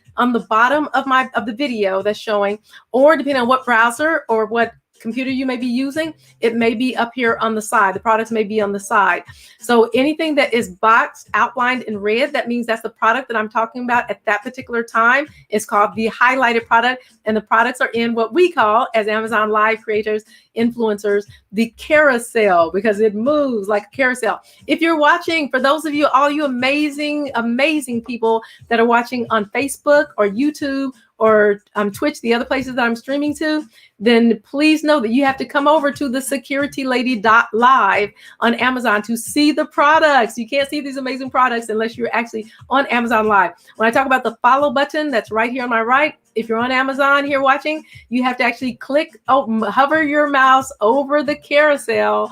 Speaker 1: bottom of the video that's showing, or depending on what browser or what computer you may be using, it may be up here on the side. The products may be on the side. So anything that is boxed, outlined in red, that means that's the product that I'm talking about at that particular time. It's called the highlighted product, and the products are in what we call, as Amazon Live creators, influencers, the carousel, because it moves like a carousel. If you're watching, for those of you, all you amazing, amazing people that are watching on Facebook or YouTube or Twitch, the other places that I'm streaming to, then please know that you have to come over to the securitylady.live on Amazon to see the products. You can't see these amazing products unless you're actually on Amazon Live. When I talk about the follow button, that's right here on my right. If you're on Amazon here watching, you have to actually hover your mouse over the carousel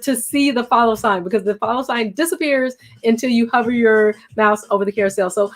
Speaker 1: to see the follow sign, because the follow sign disappears until you hover your mouse over the carousel. So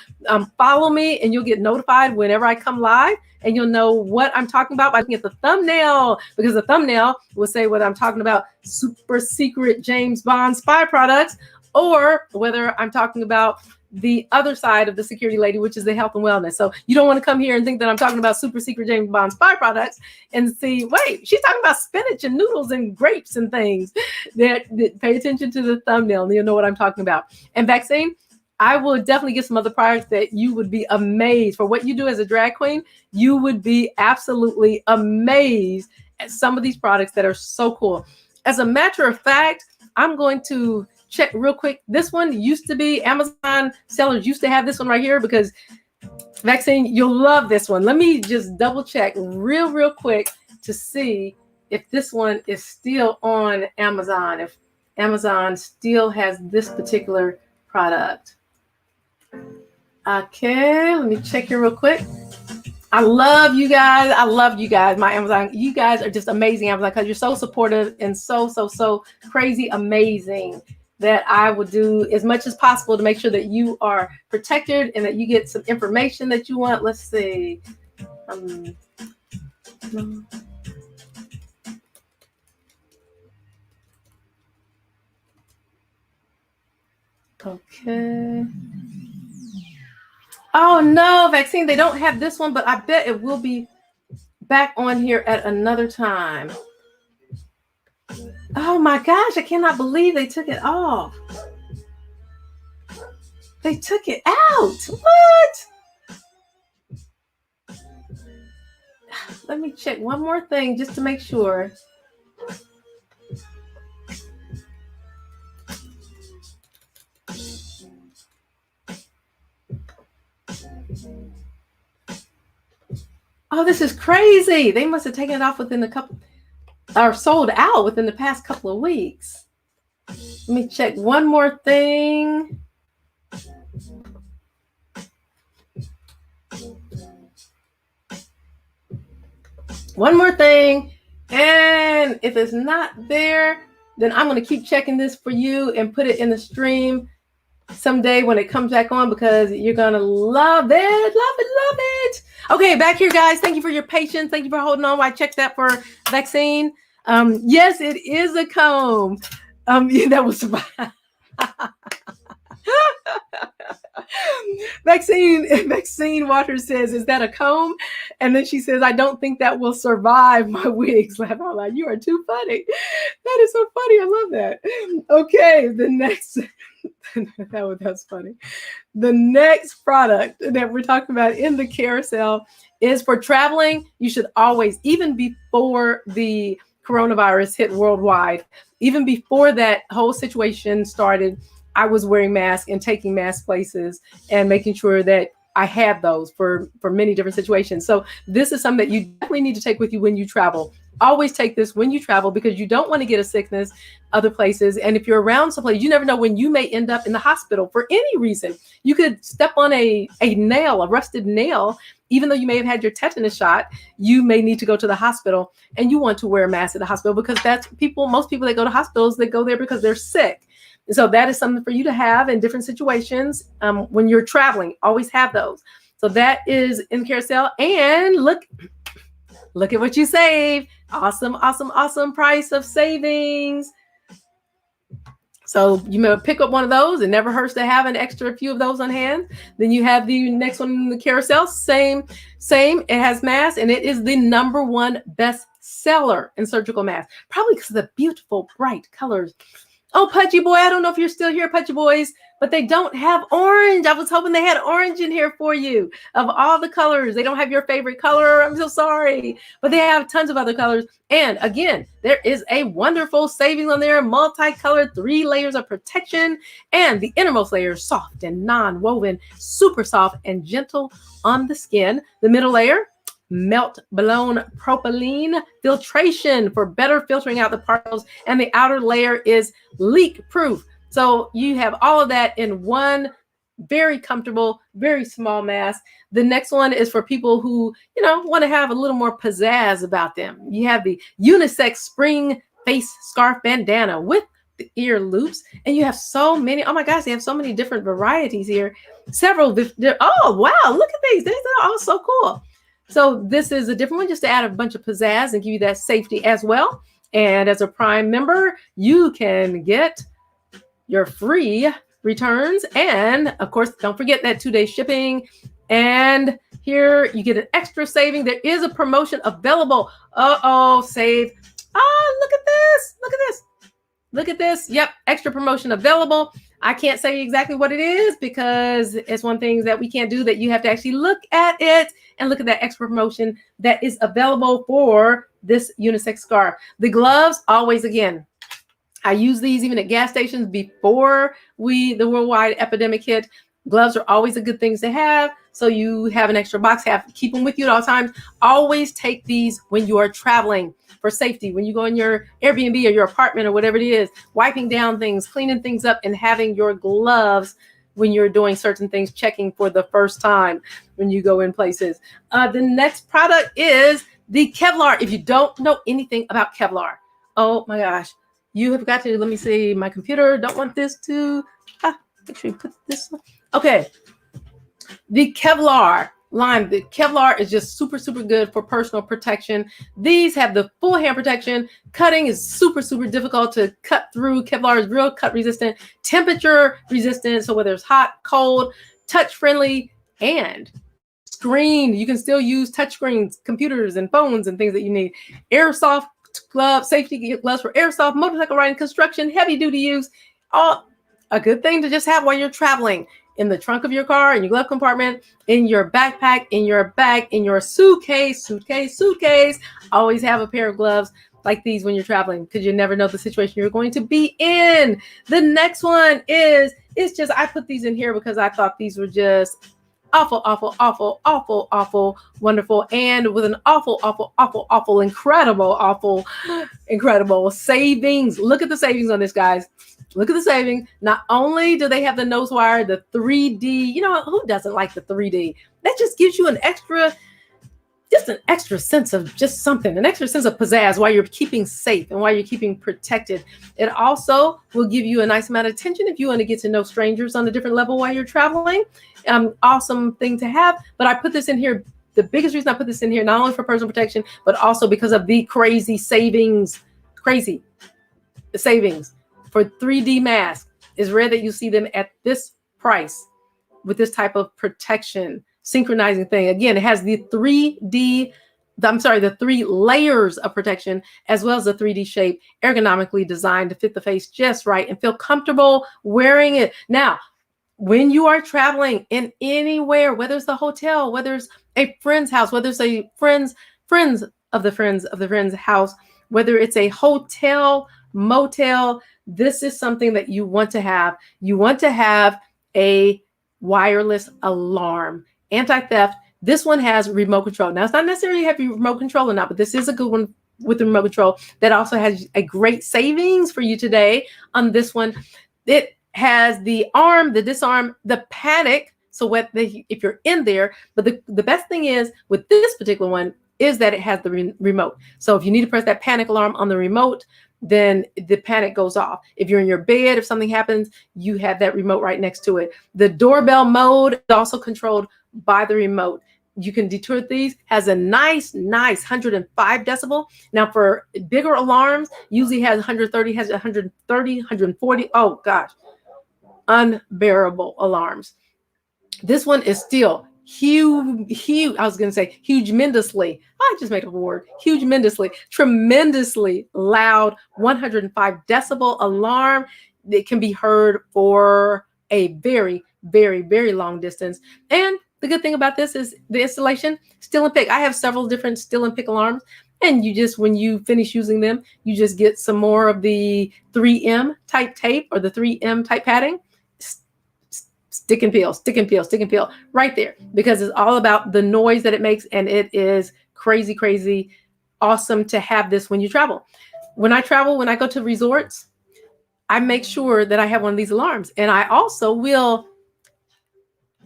Speaker 1: follow me and you'll get notified whenever I come live, and you'll know what I'm talking about by looking at the thumbnail, because the thumbnail will say whether I'm talking about super secret James Bond spy products or whether I'm talking about the other side of the security lady, which is the health and wellness. So you don't want to come here and think that I'm talking about super secret James Bond spy products and see, wait, she's talking about spinach and noodles and grapes and things. That pay attention to the thumbnail and you'll know what I'm talking about. And Vaccine, I will definitely get some other products that you would be amazed for what you do as a drag queen. You would be absolutely amazed at some of these products that are so cool. As a matter of fact, I'm going to check real quick. This one used to be, Amazon sellers used to have this one right here, because Vaccine, you'll love this one. Let me just double check real quick to see if this one is still on Amazon, if Amazon still has this particular product. Okay, let me check here real quick. I love you guys. My Amazon. You guys are just amazing, Amazon, because you're so supportive and so crazy amazing, that I will do as much as possible to make sure that you are protected and that you get some information that you want. Let's see. Okay. Oh no, Vaccine, they don't have this one, but I bet it will be back on here at another time. Oh my gosh, I cannot believe they took it off. They took it out. What? Let me check one more thing just to make sure. Oh, this is crazy. They must have taken it off within or sold out within the past couple of weeks. Let me check one more thing. One more thing. And if it's not there, then I'm going to keep checking this for you and put it in the stream someday when it comes back on, because you're going to love it. Okay, back here, guys. Thank you for your patience. Thank you for holding on while I checked that for Vaccine. Yes, it is a comb. That was Maxine Waters says, "Is that a comb?" And then she says, "I don't think that will survive my wigs." Laugh out loud. You are too funny. That is so funny. I love that. Okay, the next that's funny. The next product that we're talking about in the carousel is for traveling. You should always, even before the coronavirus hit worldwide, even before that whole situation started, I was wearing masks and taking masks places and making sure that I had those for many different situations. So this is something that you definitely need to take with you when you travel. Always take this when you travel because you don't want to get a sickness other places. And if you're around someplace, you never know when you may end up in the hospital for any reason. You could step on a nail, a rusted nail, even though you may have had your tetanus shot, you may need to go to the hospital and you want to wear a mask at the hospital because that's most people that go to hospitals, they go there because they're sick. So that is something for you to have in different situations when you're traveling. Always have those. So that is in carousel. And look at what you save. Awesome price of savings. So you may pick up one of those. It never hurts to have an extra few of those on hand. Then you have the next one in the carousel. Same. It has masks, and it is the #1 best seller in surgical masks. Probably because of the beautiful, bright colors. Oh, Pudgy Boy, I don't know if you're still here, Pudgy Boys, but they don't have orange. I was hoping they had orange in here for you. Of all the colors, they don't have your favorite color. I'm so sorry. But they have tons of other colors. And again, there is a wonderful savings on there. Multicolored, 3 layers of protection. And the innermost layer is soft and non-woven, super soft and gentle on the skin. The middle layer, melt blown propylene filtration for better filtering out the particles, and the outer layer is leak proof. So you have all of that in one very comfortable, very small mask. The next one is for people who, want to have a little more pizzazz about them. You have the unisex spring face scarf bandana with the ear loops, and you have so many. Oh my gosh, they have so many different varieties here. Oh wow, look at these. These are all so cool. So this is a different one just to add a bunch of pizzazz and give you that safety as well. And as a Prime member, you can get your free returns. And of course, don't forget that 2-day shipping. And here you get an extra saving. There is a promotion available. Save. Oh, look at this. Look at this. Yep, extra promotion available. I can't say exactly what it is because it's one thing that we can't do, that you have to actually look at it and look at that extra promotion that is available for this unisex scarf. The gloves, always, again, I use these even at gas stations before the worldwide epidemic hit. Gloves are always a good thing to have. So you have an extra box, keep them with you at all times. Always take these when you are traveling for safety. When you go in your Airbnb or your apartment or whatever it is, wiping down things, cleaning things up, and having your gloves when you're doing certain things, checking for the first time when you go in places. The next product is the Kevlar. If you don't know anything about Kevlar, oh my gosh, you have got to, let me see, my computer, don't want this to, make sure you put this on. Okay. The Kevlar line. The Kevlar is just super good for personal protection. These have the full hand protection. Cutting is super difficult to cut through. Kevlar is real cut resistant, temperature resistant. So whether it's hot, cold, touch friendly, and screen, you can still use touch screens, computers and phones and things that you need. Airsoft gloves, safety gloves for airsoft, motorcycle riding, construction, heavy duty use. All a good thing to just have while you're traveling. In the trunk of your car, in your glove compartment, in your backpack, in your bag, in your suitcase. Always have a pair of gloves like these when you're traveling, because you never know the situation you're going to be in. The next one is, I put these in here because I thought these were just awful, wonderful, and with an awful, incredible savings. Look at the savings on this, guys. Look at the savings. Not only do they have the nose wire, the 3D, who doesn't like the 3D? That just gives you an extra sense of just something, an extra sense of pizzazz while you're keeping safe and while you're keeping protected. It also will give you a nice amount of attention if you want to get to know strangers on a different level while you're traveling. Awesome thing to have. But I put this in here. The biggest reason I put this in here, not only for personal protection, but also because of the crazy savings. The savings for 3D masks. It's rare that you see them at this price with this type of protection synchronizing thing. Again, it has the 3D, the 3 layers of protection, as well as the 3D shape, ergonomically designed to fit the face just right and feel comfortable wearing it. Now, when you are traveling in anywhere, whether it's the hotel, whether it's a friend's house, whether it's a friends of the friend's house, whether it's a hotel, motel, this is something that you want to have. You want to have a wireless alarm, anti-theft. This one has remote control. Now, it's not necessarily have your remote control or not, but this is a good one with the remote control that also has a great savings for you today on this one. It has the arm, the disarm, the panic. So if you're in there, but the best thing is with this particular one is that it has the remote. So if you need to press that panic alarm on the remote, then the panic goes off. If you're in your bed, if something happens, you have that remote right next to it. The doorbell mode is also controlled by the remote. You can deter these, has a nice 105 decibel. Now for bigger alarms, usually has 130, 140. Oh gosh, unbearable alarms. This one is still huge. I was going to say tremendously. I just made a word. Tremendously loud, 105 decibel alarm. It can be heard for a very, very, very long distance. And the good thing about this is the installation, still and pick. I have several different still and pick alarms. And you just, when you finish using them, you just get some more of the 3M type tape or the 3M type padding. Stick and peel right there, because it's all about the noise that it makes. And it is crazy awesome to have this when you travel. When I go to resorts, I make sure that I have one of these alarms. And I also will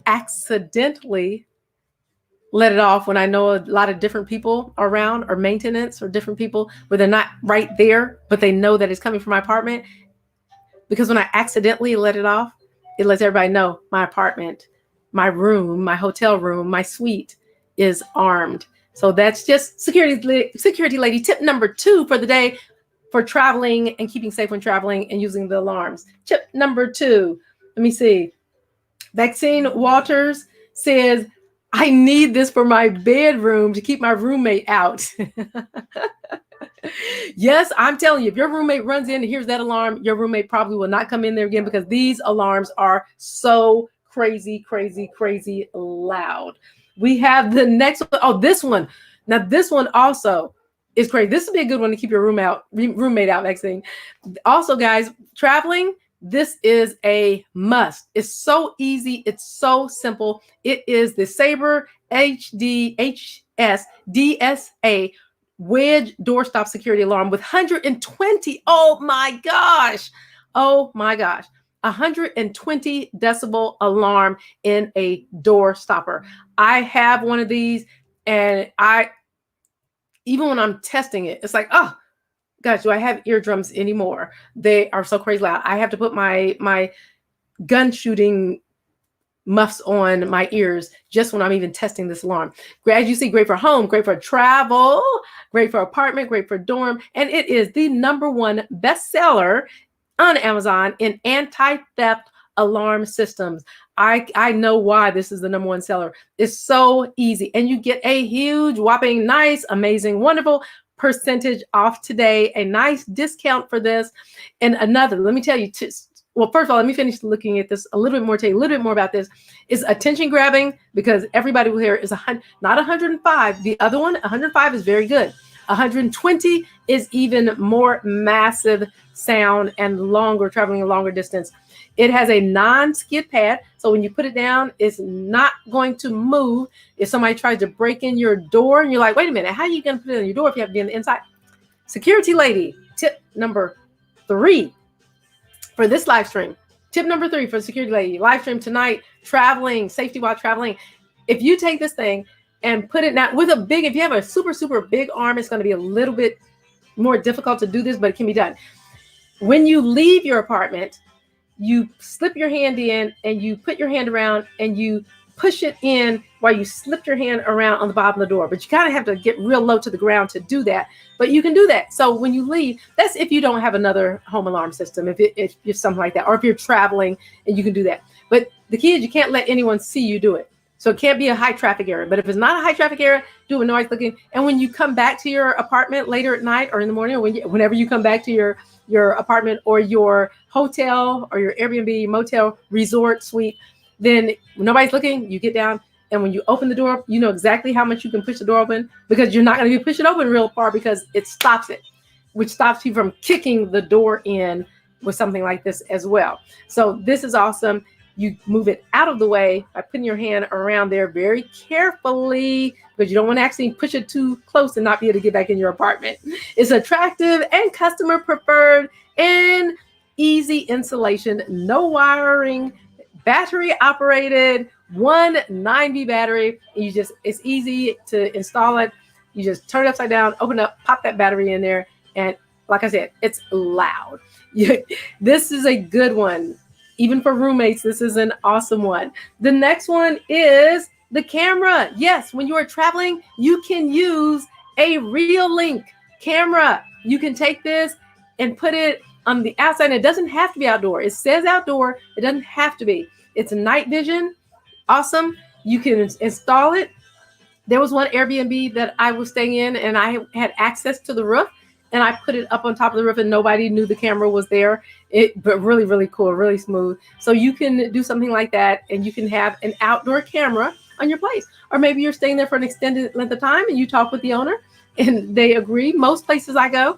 Speaker 1: accidentally let it off when I know a lot of different people are around, or maintenance, or different people where they're not right there, but they know that it's coming from my apartment. Because when I accidentally let it off, it lets everybody know my apartment, my room, my hotel room, my suite is armed. So that's just security lady tip number 2 for the day for traveling and keeping safe when traveling and using the alarms. Tip number 2. Let me see. Vaccine Walters says, I need this for my bedroom to keep my roommate out. Yes, I'm telling you, if your roommate runs in and hears that alarm, your roommate probably will not come in there again, because these alarms are so crazy loud. We have the next one. Oh, this one. Now, this one also is crazy. This would be a good one to keep your roommate out, Maxine. Also, guys, traveling, this is a must. It's so easy. It's so simple. It is the Sabre HDHS DSA wedge doorstop security alarm with 120. Oh my gosh. 120 decibel alarm in a door stopper. I have one of these, and even when I'm testing it, it's like, oh gosh, do I have eardrums anymore? They are so crazy loud. I have to put my gun shooting muffs on my ears just when I'm even testing this alarm. As you see, great for home, great for travel, great for apartment, great for dorm. And it is the #1 bestseller on Amazon in anti-theft alarm systems. I know why this is the #1 seller. It's so easy. And you get a huge, whopping, nice, amazing, wonderful percentage off today. A nice discount for this. And another, let me tell you, well, first of all, let me finish looking at this a little bit more, tell you a little bit more about this. Is attention grabbing, because everybody will hear is not 105. The other one, 105 is very good. 120 is even more massive sound and longer, traveling a longer distance. It has a non-skid pad, so when you put it down, it's not going to move. If somebody tries to break in your door and you're like, wait a minute, how are you going to put it on your door if you have to be on the inside? Security lady, tip number 3. For this live stream, tip number 3 for security lady, live stream tonight, traveling, safety while traveling. If you take this thing and put it now with a big, if you have a super big arm, it's going to be a little bit more difficult to do this, but it can be done. When you leave your apartment, you slip your hand in and you put your hand around and you push it in while you slip your hand around on the bottom of the door. But you kind of have to get real low to the ground to do that. But you can do that. So when you leave, that's if you don't have another home alarm system, if you're something like that, or if you're traveling and you can do that. But The key is you can't let anyone see you do it. So it can't be a high traffic area. But if it's not a high traffic area, do it when nobody's looking. And when you come back to your apartment later at night or in the morning, or whenever you come back to your apartment or your hotel or your Airbnb, motel, resort, suite, then when nobody's looking, you get down. And when you open the door, you know exactly how much you can push the door open, because you're not going to be pushing open real far, because it stops it, which stops you from kicking the door in with something like this as well. So this is awesome. You move it out of the way by putting your hand around there very carefully, because you don't want to actually push it too close and not be able to get back in your apartment. It's attractive and customer preferred and easy installation, no wiring, battery operated, 190 battery. It's easy to install it. You just turn it upside down, open up, pop that battery in there. And like I said, it's loud. This is a good one. Even for roommates, this is an awesome one. The next one is the camera. Yes, when you are traveling, you can use a reunite camera. You can take this and put it on the outside. It doesn't have to be outdoor. It says outdoor. It doesn't have to be. It's a night vision. Awesome. You can install it. There was one Airbnb that I was staying in, and I had access to the roof, and I put it up on top of the roof, and nobody knew the camera was there. But really, really cool, really smooth. So you can do something like that, and you can have an outdoor camera on your place. Or maybe you're staying there for an extended length of time, and you talk with the owner, and they agree. Most places I go,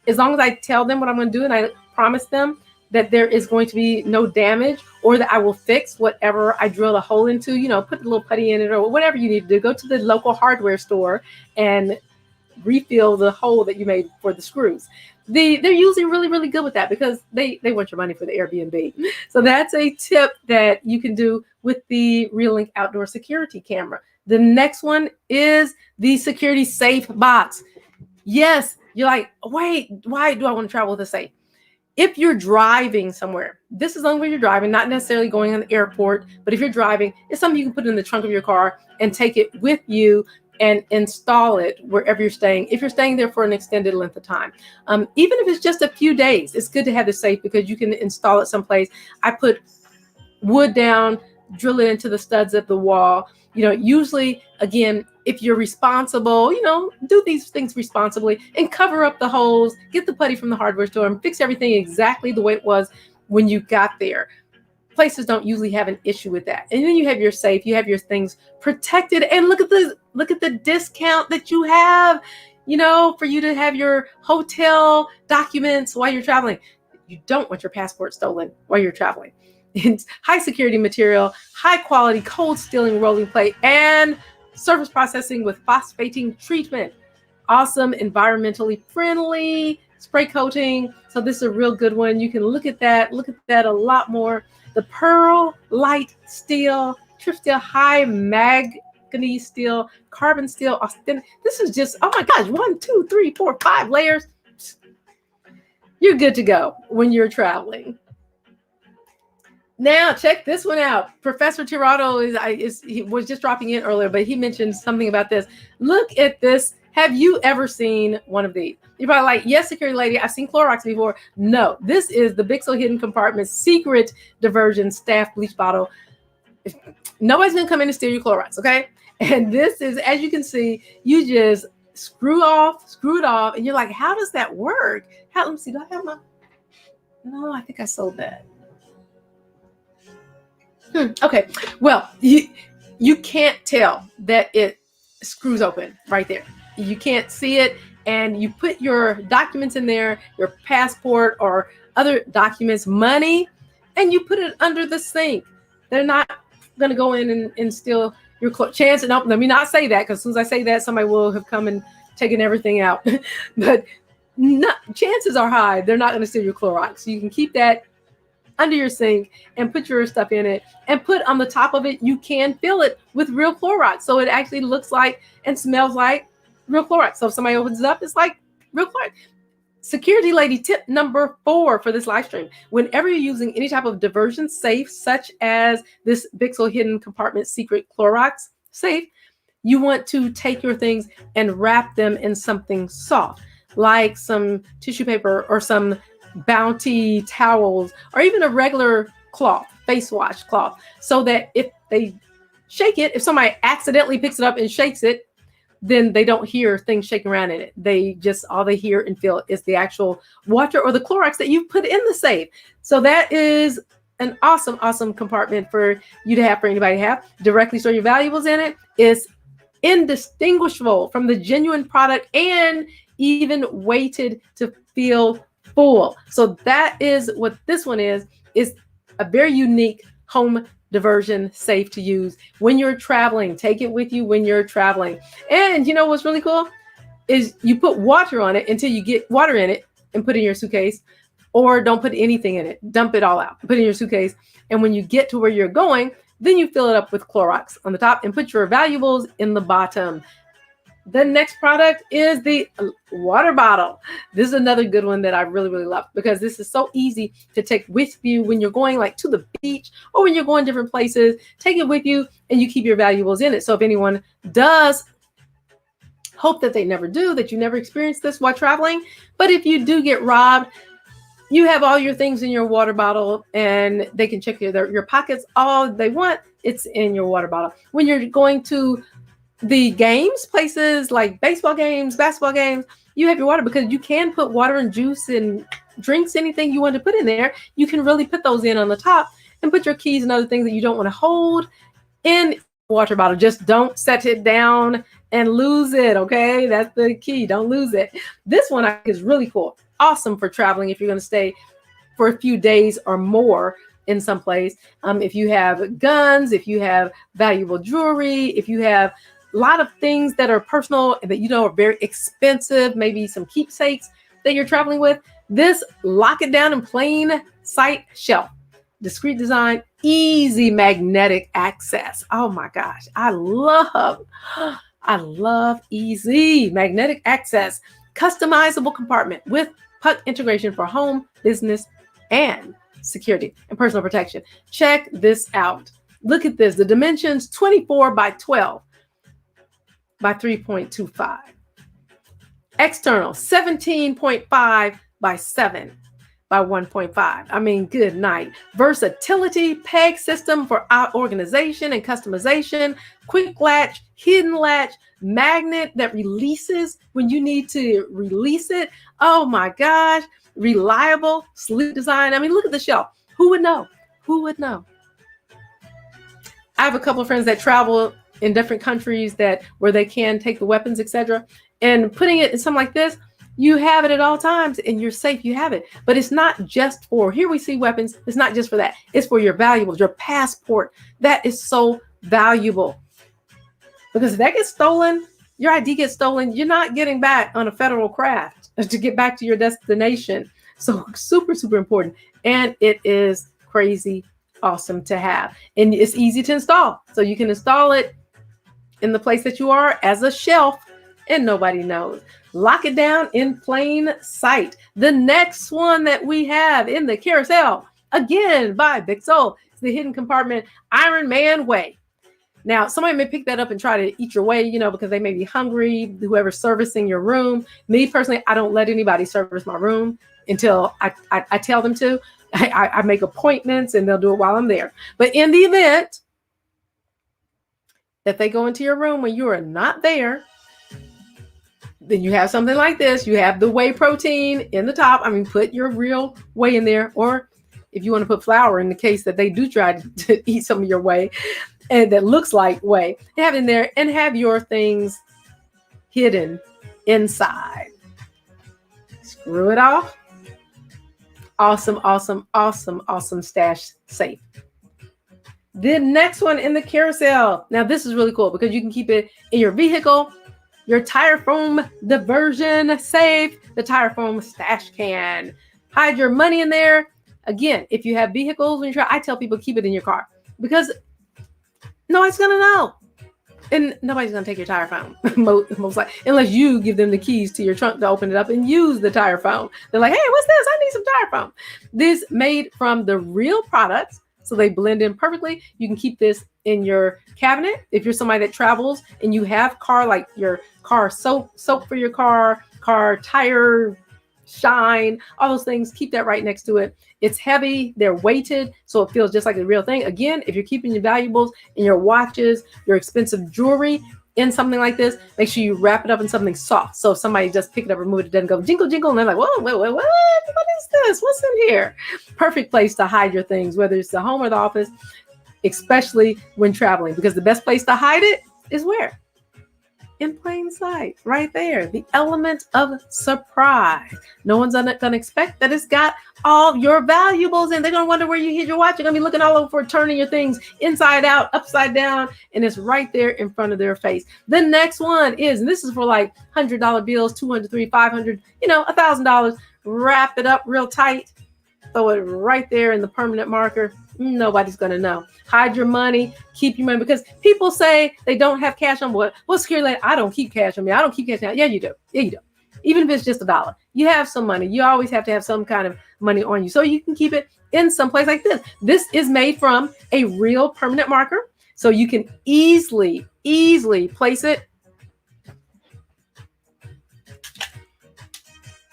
Speaker 1: as long as I tell them what I'm going to do, and I promise them that there is going to be no damage, or that I will fix whatever I drill a hole into, put a little putty in it, or whatever you need to do. Go to the local hardware store and refill the hole that you made for the screws. They're usually really, really good with that, because they want your money for the Airbnb. So that's a tip that you can do with the reunite outdoor security camera. The next one is the security safe box. Yes, you're like, wait, why do I want to travel with a safe? If you're driving somewhere, this is only when you're driving, not necessarily going in the airport, but if you're driving, it's something you can put in the trunk of your car and take it with you and install it wherever you're staying. If you're staying there for an extended length of time, even if it's just a few days, it's good to have the safe, because you can install it someplace. I put wood down, drill it into the studs of the wall. Usually, again, if you're responsible, do these things responsibly and cover up the holes, get the putty from the hardware store and fix everything exactly the way it was when you got there. Places don't usually have an issue with that. And then you have your safe, you have your things protected, and look at the discount that you have, for you to have your hotel documents while you're traveling. You don't want your passport stolen while you're traveling. It's high security material, high quality cold sealing rolling plate, and surface processing with phosphating treatment. Awesome, environmentally friendly spray coating. So this is a real good one. You can look at that a lot more. The pearl light steel, trip steel, high manganese steel, carbon steel, this is just, oh my gosh, 1, 2, 3, 4, 5 layers. You're good to go when you're traveling. Now, check this one out. Professor Tirado he was just dropping in earlier, but he mentioned something about this. Look at this. Have you ever seen one of these? You're probably like, yes, security lady, I've seen Clorox before. No, this is the Bixel Hidden Compartment Secret Diversion Staff Bleach Bottle. Nobody's going to come in and steal your Clorox, okay? And this is, as you can see, you just screw it off, and you're like, how does that work? Let me see, do I have my... No, I think I sold that. Okay, well, you can't tell that it screws open right there. You can't see it, and you put your documents in there, your passport or other documents, money, and you put it under the sink. They're not going to go in and steal your chance. And let me not say that, because as soon as I say that, somebody will have come and taken everything out. But chances are high they're not going to steal your Clorox. So you can keep that under your sink and put your stuff in it, and put on the top of it, you can fill it with real Clorox. So it actually looks like and smells like real Clorox. So if somebody opens it up, it's like real Clorox. Security lady tip number 4 for this live stream. Whenever you're using any type of diversion safe, such as this Bixel Hidden Compartment Secret Clorox safe, you want to take your things and wrap them in something soft, like some tissue paper or some Bounty towels, or even a regular cloth. face wash cloth, so that if they shake it, if somebody accidentally picks it up and shakes it, then they don't hear things shaking around in it. They just, all they hear and feel is the actual water or the Clorox that you've put in the safe. So that is an awesome, awesome compartment for you to have, for anybody to have. Directly store your valuables in it. It's indistinguishable from the genuine product and even weighted to feel full. So that is what this one is a very unique home diversion safe to use when you're traveling. Take it with you when you're traveling. And you know what's really cool is you put water on it until you get water in it and put it in your suitcase, or don't put anything in it. Dump it all out, put it in your suitcase. And when you get to where you're going, then you fill it up with Clorox on the top and put your valuables in the bottom. The next product is the water bottle. This is another good one that I really, really love, because this is so easy to take with you when you're going like to the beach or when you're going different places. Take it with you and you keep your valuables in it. So if anyone does, hope that they never do, that you never experience this while traveling. But if you do get robbed, you have all your things in your water bottle, and they can check your pockets all they want. It's in your water bottle. When you're going to the games, places like baseball games, basketball games, you have your water, because you can put water and juice and drinks, anything you want to put in there. You can really put those in on the top and put your keys and other things that you don't want to hold in water bottle. Just don't set it down and lose it. Okay, that's the key. Don't lose it. This one I think is really cool. Awesome for traveling if you're going to stay for a few days or more in some place. If you have guns, if you have valuable jewelry, if you have a lot of things that are personal that you know are very expensive, maybe some keepsakes that you're traveling with, this lock it down in plain sight shelf. Discreet design, easy magnetic access. Oh my gosh, I love easy magnetic access. Customizable compartment with puck integration for home, business, and security and personal protection. Check this out. Look at this. The dimensions 24 by 12 by 3.25. External 17.5 by 7 by 1.5. I mean, good night. Versatility, peg system for organization and customization, quick latch, hidden latch, magnet that releases when you need to release it. Oh my gosh. Reliable, sleek design. I mean, look at the shelf. Who would know? Who would know? I have a couple of friends that travel in different countries where they can take the weapons, etc. And putting it in something like this, you have it at all times and you're safe. You have it. But it's not just for, here we see weapons. It's not just for that. It's for your valuables, your passport. That is so valuable. Because if that gets stolen, your ID gets stolen, you're not getting back on a federal craft to get back to your destination. So super, super important. And it is crazy awesome to have. And it's easy to install. So you can install it in the place that you are as a shelf and nobody knows. Lock it down in plain sight. The next one that we have in the carousel, again by Big Soul, is the hidden compartment Iron Man Way. Now, somebody may pick that up and try to eat your way, because they may be hungry, whoever's servicing your room. Me personally, I don't let anybody service my room until I tell them to. I make appointments and they'll do it while I'm there. But in the event that they go into your room when you are not there, then you have something like this. You have the whey protein in the top. I mean, put your real whey in there. Or if you want to put flour in the case that they do try to eat some of your whey, and that looks like whey, have it in there and have your things hidden inside. Screw it off. Awesome, awesome, awesome, awesome stash safe. The next one in the carousel. Now this is really cool because you can keep it in your vehicle, your tire foam diversion safe, the tire foam stash can. Hide your money in there. Again, if you have vehicles when you try, I tell people keep it in your car because nobody's gonna know. And nobody's gonna take your tire foam, most likely, unless you give them the keys to your trunk to open it up and use the tire foam. They're like, hey, what's this? I need some tire foam. This made from the real products, so they blend in perfectly. You can keep this in your cabinet. If you're somebody that travels and you have your car soap for your car tire shine, all those things. Keep that right next to it. It's heavy. They're weighted, so it feels just like the real thing. Again, if you're keeping your valuables and your watches, your expensive jewelry in something like this, make sure you wrap it up in something soft. So if somebody just pick it up, remove it, doesn't go jingle, jingle, and they're like, whoa, wait, what is this? What's in here? Perfect place to hide your things, whether it's the home or the office, especially when traveling, because the best place to hide it is where? In plain sight, right there. The element of surprise. No one's going to expect that it's got all your valuables, and they're going to wonder where you hid your watch. You're going to be looking all over for turning your things inside out, upside down, and it's right there in front of their face. The next one is, and this is for like $100 bills, $200, $300, $500, $1,000. Wrap it up real tight. Throw it right there in the permanent marker. Nobody's going to know. Hide your money, keep your money, because people say they don't have cash on what? Well, security, I don't keep cash on me. I don't keep cash on. Yeah, you do. Yeah, you do. Even if it's just $1, you have some money. You always have to have some kind of money on you, so you can keep it in some place like this. This is made from a real permanent marker, so you can easily place it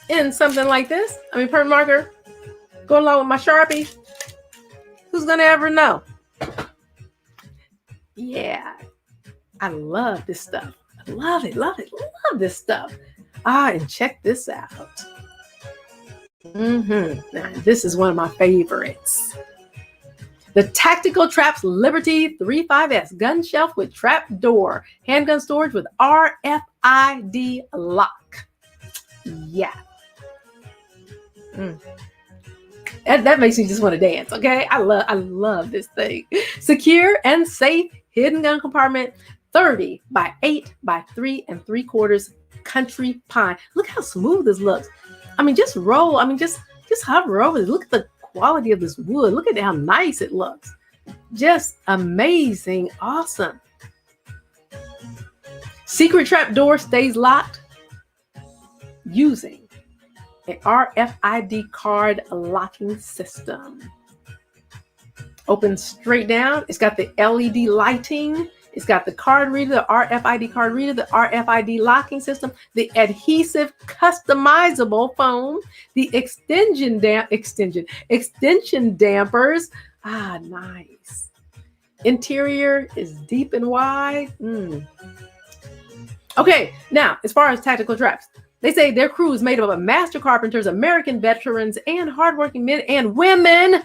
Speaker 1: in something like this. I mean, permanent marker, go along with my Sharpie. Who's gonna ever know? Yeah, I love this stuff. I love it, love this stuff. And check this out. Now, this is one of my favorites. The Tactical Traps Liberty 35S gun shelf with trap door, handgun storage with RFID lock. Yeah. That makes me just want to dance. Okay, I love this thing. Secure and safe hidden gun compartment, 30 by 8 by 3 3/4 country pine. Look how smooth this looks. I mean, just roll. I mean, just hover over it. Look at the quality of this wood. Look at how nice it looks. Just amazing, awesome. Secret trap door stays locked using an RFID card locking system. Opens straight down. It's got the LED lighting. It's got the card reader, the RFID card reader, the RFID locking system, the adhesive customizable foam, the extension dampers. Nice. Interior is deep and wide. Okay, now as far as tactical traps, they say their crew is made up of master carpenters, American veterans, and hardworking men and women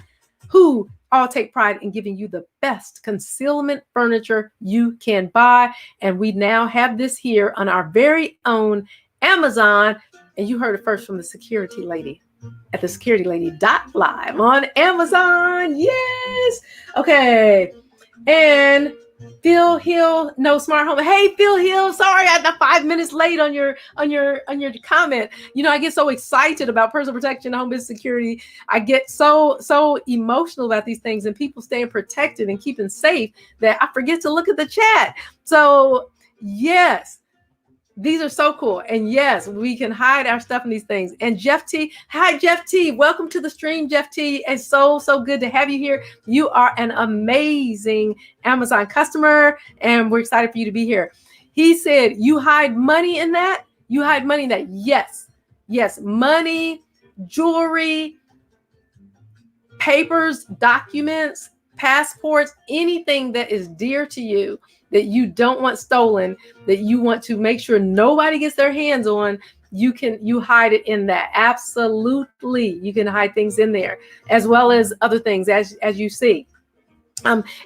Speaker 1: who all take pride in giving you the best concealment furniture you can buy. And we now have this here on our very own Amazon. And you heard it first from the security lady at the securitylady.live on Amazon. Yes. Okay. And Phil Hill, no smart home. Hey, Phil Hill, sorry, I'm 5 minutes late on your comment. I get so excited about personal protection, home business security. I get so emotional about these things and people staying protected and keeping safe that I forget to look at the chat. So yes, these are so cool. And yes, we can hide our stuff in these things. And Jeff T, hi, Jeff T. Welcome to the stream, Jeff T. It's so good to have you here. You are an amazing Amazon customer, and we're excited for you to be here. He said, you hide money in that? You hide money in that? Yes. Yes. Money, jewelry, papers, documents, passports, anything that is dear to you that you don't want stolen, that you want to make sure nobody gets their hands on, you hide it in that. Absolutely. You can hide things in there as well as other things as you see.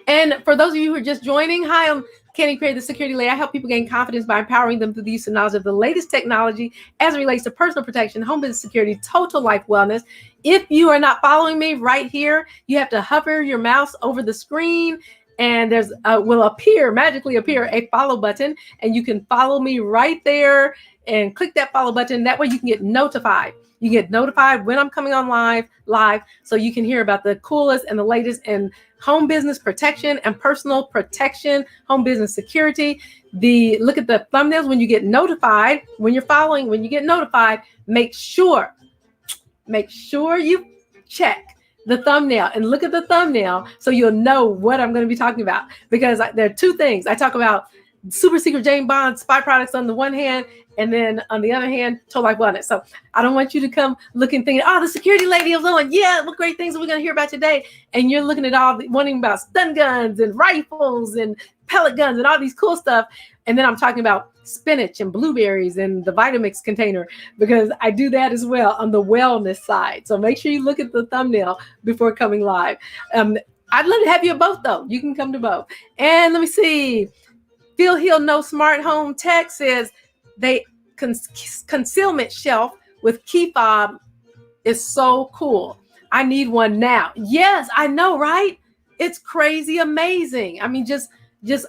Speaker 1: And for those of you who are just joining, hi, I'm Kenny Perry, the security lady. I help people gain confidence by empowering them through the use of knowledge of the latest technology as it relates to personal protection, home business security, total life wellness. If you are not following me right here, you have to hover your mouse over the screen, and there's will magically appear a follow button, and you can follow me right there and click that follow button. That way you can get notified. You get notified when I'm coming on live, so you can hear about the coolest and the latest in home business protection and personal protection, home business security. Look at the thumbnails when you get notified, when you're following, when you get notified, make sure you check the thumbnail and look at the thumbnail so you'll know what I'm going to be talking about, because there are two things. I talk about super secret James Bond spy products on the one hand, and then on the other hand, Total Life Wellness. So I don't want you to come looking, thinking, oh, the security lady is on. Yeah, what great things are we going to hear about today? And you're looking at all, wanting about stun guns and rifles and pellet guns and all these cool stuff. And then I'm talking about spinach and blueberries and the Vitamix container, because I do that as well on the wellness side. So make sure you look at the thumbnail before coming live. I'd love to have you at both, though. You can come to both. And let me see. Phil Hill No Smart Home Tech says they concealment shelf with key fob is so cool. I need one now. Yes, I know, right? It's crazy amazing. I mean, just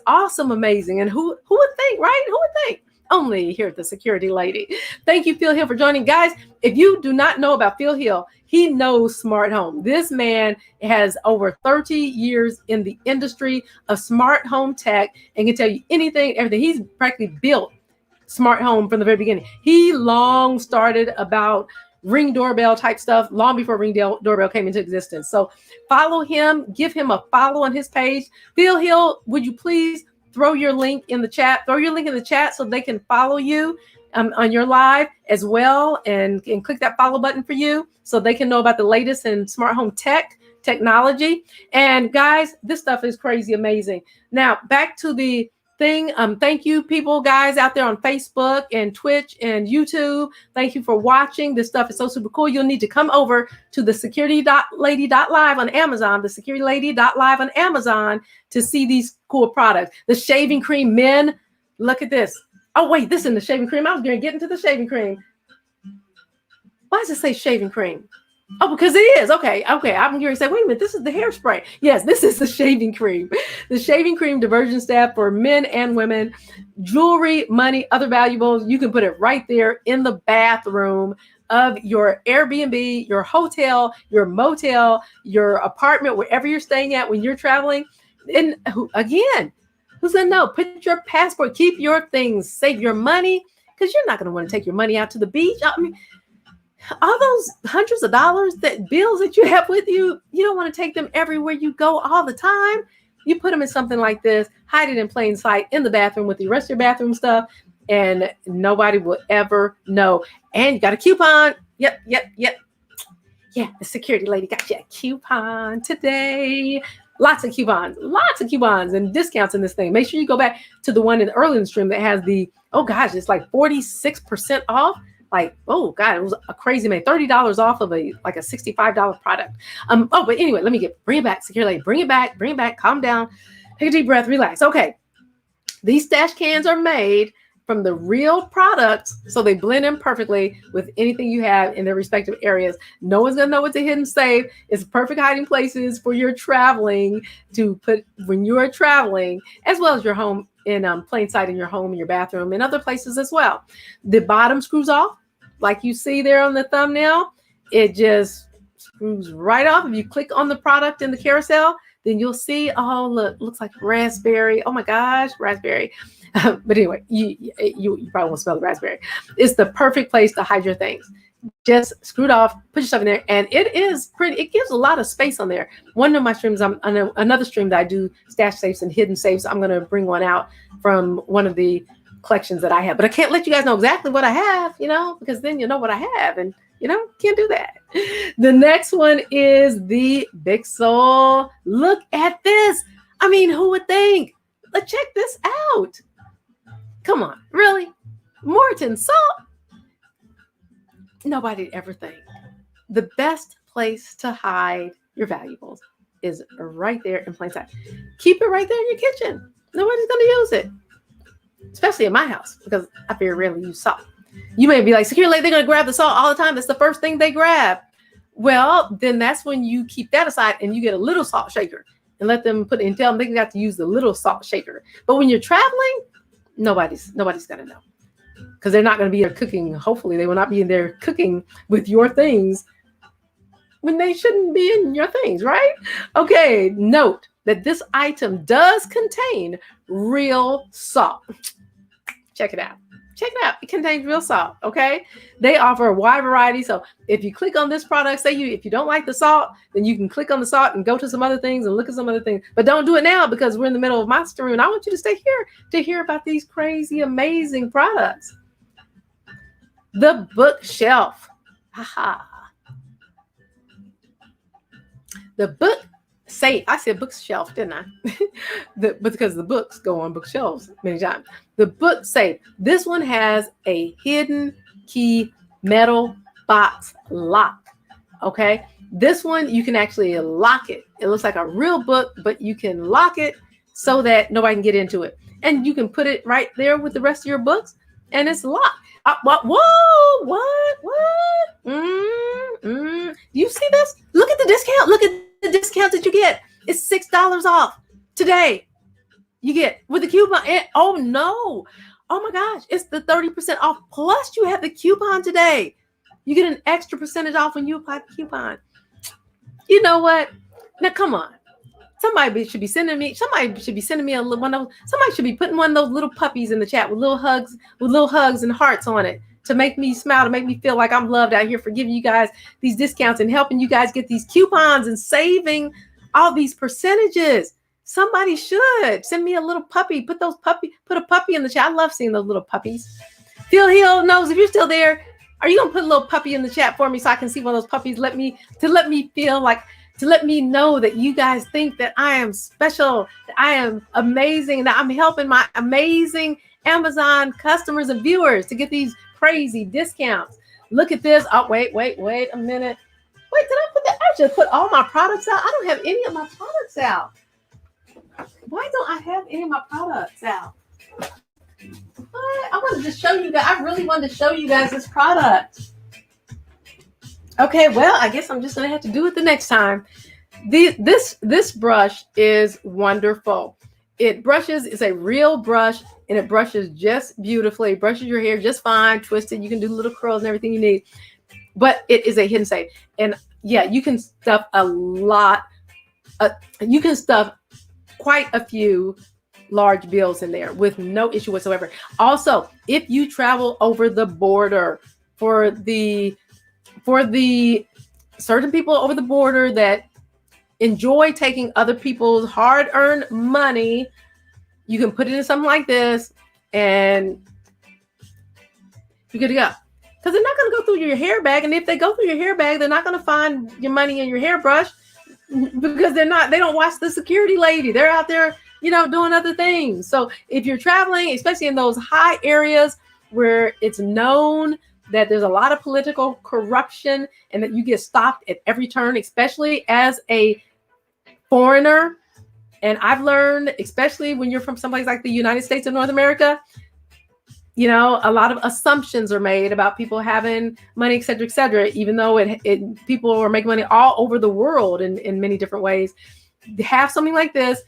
Speaker 1: awesome amazing. And who would think, right? Who would think? Only here at the Security Lady. Thank you, Phil Hill, for joining. Guys, if you do not know about Phil Hill, he knows smart home. This man has over 30 years in the industry of smart home tech and can tell you anything, everything. He's practically built smart home from the very beginning. He long started about Ring doorbell type stuff long before Ring doorbell came into existence. So follow him, give him a follow on his page. Phil Hill, would you please throw your link in the chat? Throw your link in the chat so they can follow you on your live as well, and click that follow button for you so they can know about the latest in smart home technology. And guys, this stuff is crazy amazing. Now back to the thing. Thank you, people, guys out there on Facebook and Twitch and YouTube. Thank you for watching. This stuff is so super cool. You'll need to come over to the securitylady.live on Amazon, the securitylady.live on Amazon to see these cool products. The shaving cream, men, look at this. Oh, wait, this isn't the shaving cream. I was going to get into the shaving cream. Why does it say shaving cream? Oh, because it is. Okay. I'm going to say, wait a minute, this is the hairspray. Yes, this is the shaving cream. The shaving cream diversion staff for men and women, jewelry, money, other valuables. You can put it right there in the bathroom of your Airbnb, your hotel, your motel, your apartment, wherever you're staying at when you're traveling. And again, who said no? Put your passport, keep your things, save your money, because you're not going to want to take your money out to the beach. I mean, all those hundreds of dollars, that bills that you have with you, you don't want to take them everywhere you go all the time. You put them in something like this, hide it in plain sight in the bathroom with the rest of your bathroom stuff, and nobody will ever know. And you got a coupon. Yep. Yeah, the security lady got you a coupon today. Lots of coupons and discounts in this thing. Make sure you go back to the one in the early in the stream that has the, oh gosh, it's like 46% off. Like, oh God, it was a crazy man, $30 off of a $65 product. But anyway, bring it back, security lady. Bring it back, calm down, take a deep breath, relax. Okay. These stash cans are made from the real products, so they blend in perfectly with anything you have in their respective areas. No one's gonna know it's a hidden safe. It's perfect hiding places for your traveling to put when you are traveling, as well as your home in plain sight in your home, in your bathroom, and other places as well. The bottom screws off, like you see there on the thumbnail. It just screws right off. If you click on the product in the carousel, then you'll see, oh, look, looks like raspberry. Oh my gosh, raspberry. But anyway, you probably won't smell the raspberry. It's the perfect place to hide your things. Just screw it off, put your stuff in there, and it is pretty. It gives a lot of space on there. One of my streams, another stream that I do stash safes and hidden safes. I'm going to bring one out from one of the collections that I have, but I can't let you guys know exactly what I have, because then you know what I have, and can't do that. The next one is the Big Soul. Look at this. I mean, who would think? Let's check this out. Come on, really? Morton salt? Nobody'd ever think. The best place to hide your valuables is right there in plain sight. Keep it right there in your kitchen. Nobody's going to use it, especially in my house, because I very rarely use salt. You may be like, security, they're going to grab the salt all the time. That's the first thing they grab. Well, then that's when you keep that aside and you get a little salt shaker and let them put it in. Tell them they got to use the little salt shaker. But when you're traveling, nobody's going to know, because they're not going to be there cooking. Hopefully they will not be in there cooking with your things when they shouldn't be in your things, right? Okay, note that this item does contain real salt. Check it out. Check it out. It contains real salt. Okay. They offer a wide variety. So if you click on this product, if you don't like the salt, then you can click on the salt and go to some other things and look at some other things. But don't do it now because we're in the middle of Monster Room. And I want you to stay here to hear about these crazy, amazing products. The bookshelf. Haha. The book safe. I said bookshelf, didn't I? Because the books go on bookshelves many times. The book safe. This one has a hidden key metal box lock. Okay. This one, you can actually lock it. It looks like a real book, but you can lock it so that nobody can get into it. And you can put it right there with the rest of your books and it's locked. Whoa, what? Do you see this? Look at the discount. Look at the discount that you get. It's $6 off today. You get with the coupon. Oh no. Oh my gosh. It's the 30% off. Plus you have the coupon today. You get an extra percentage off when you apply the coupon. You know what? Now come on. Somebody should be sending me somebody should be putting one of those little puppies in the chat with little hugs and hearts on it to make me smile, to make me feel like I'm loved out here for giving you guys these discounts and helping you guys get these coupons and saving all these percentages. Somebody should send me a little puppy. Put a puppy in the chat. I love seeing those little puppies. Phil Hill knows if you're still there. Are you gonna put a little puppy in the chat for me so I can see one of those puppies? Let me know that you guys think that I am special, that I am amazing, that I'm helping my amazing Amazon customers and viewers to get these crazy discounts. Look at this. Oh, wait a minute. Wait, did I put that? I just put all my products out. I don't have any of my products out. Why don't I have any of my products out? What? I wanted to show you guys. I really wanted to show you guys this product. Okay, well, I guess I'm just going to have to do it the next time. This brush is wonderful. It's a real brush, and it brushes just beautifully. It brushes your hair just fine, twisted. You can do little curls and everything you need. But it is a hidden safe. And yeah, you can stuff a lot. You can stuff quite a few large bills in there with no issue whatsoever. Also, if you travel over the border for the certain people over the border that enjoy taking other people's hard-earned money, you can put it in something like this and you're good to go. Because they're not going to go through your hair bag. And if they go through your hair bag, they're not going to find your money in your hairbrush because they don't watch the security lady. They're out there, doing other things. So if you're traveling, especially in those high areas where it's known that there's a lot of political corruption and that you get stopped at every turn, especially as a foreigner. And I've learned, especially when you're from someplace like the United States of North America, a lot of assumptions are made about people having money, et cetera, even though people are making money all over the world in many different ways. To have something like this,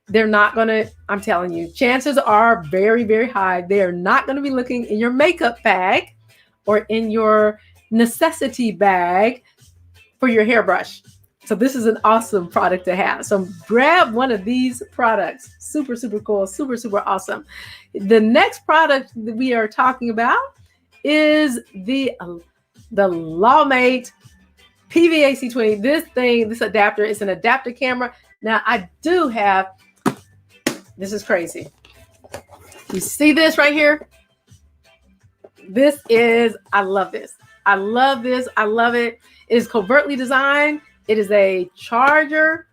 Speaker 1: they're not going to, I'm telling you, chances are very, very high. They're not going to be looking in your makeup bag or in your necessity bag for your hairbrush. So this is an awesome product to have. So grab one of these products. Super, super cool. Super, super awesome. The next product that we are talking about is the Lawmate PVAC20. This adapter is an adapter camera. Now I do have, this is crazy. You see this right here? I love this. I love this. I love it. It is covertly designed. It is a charger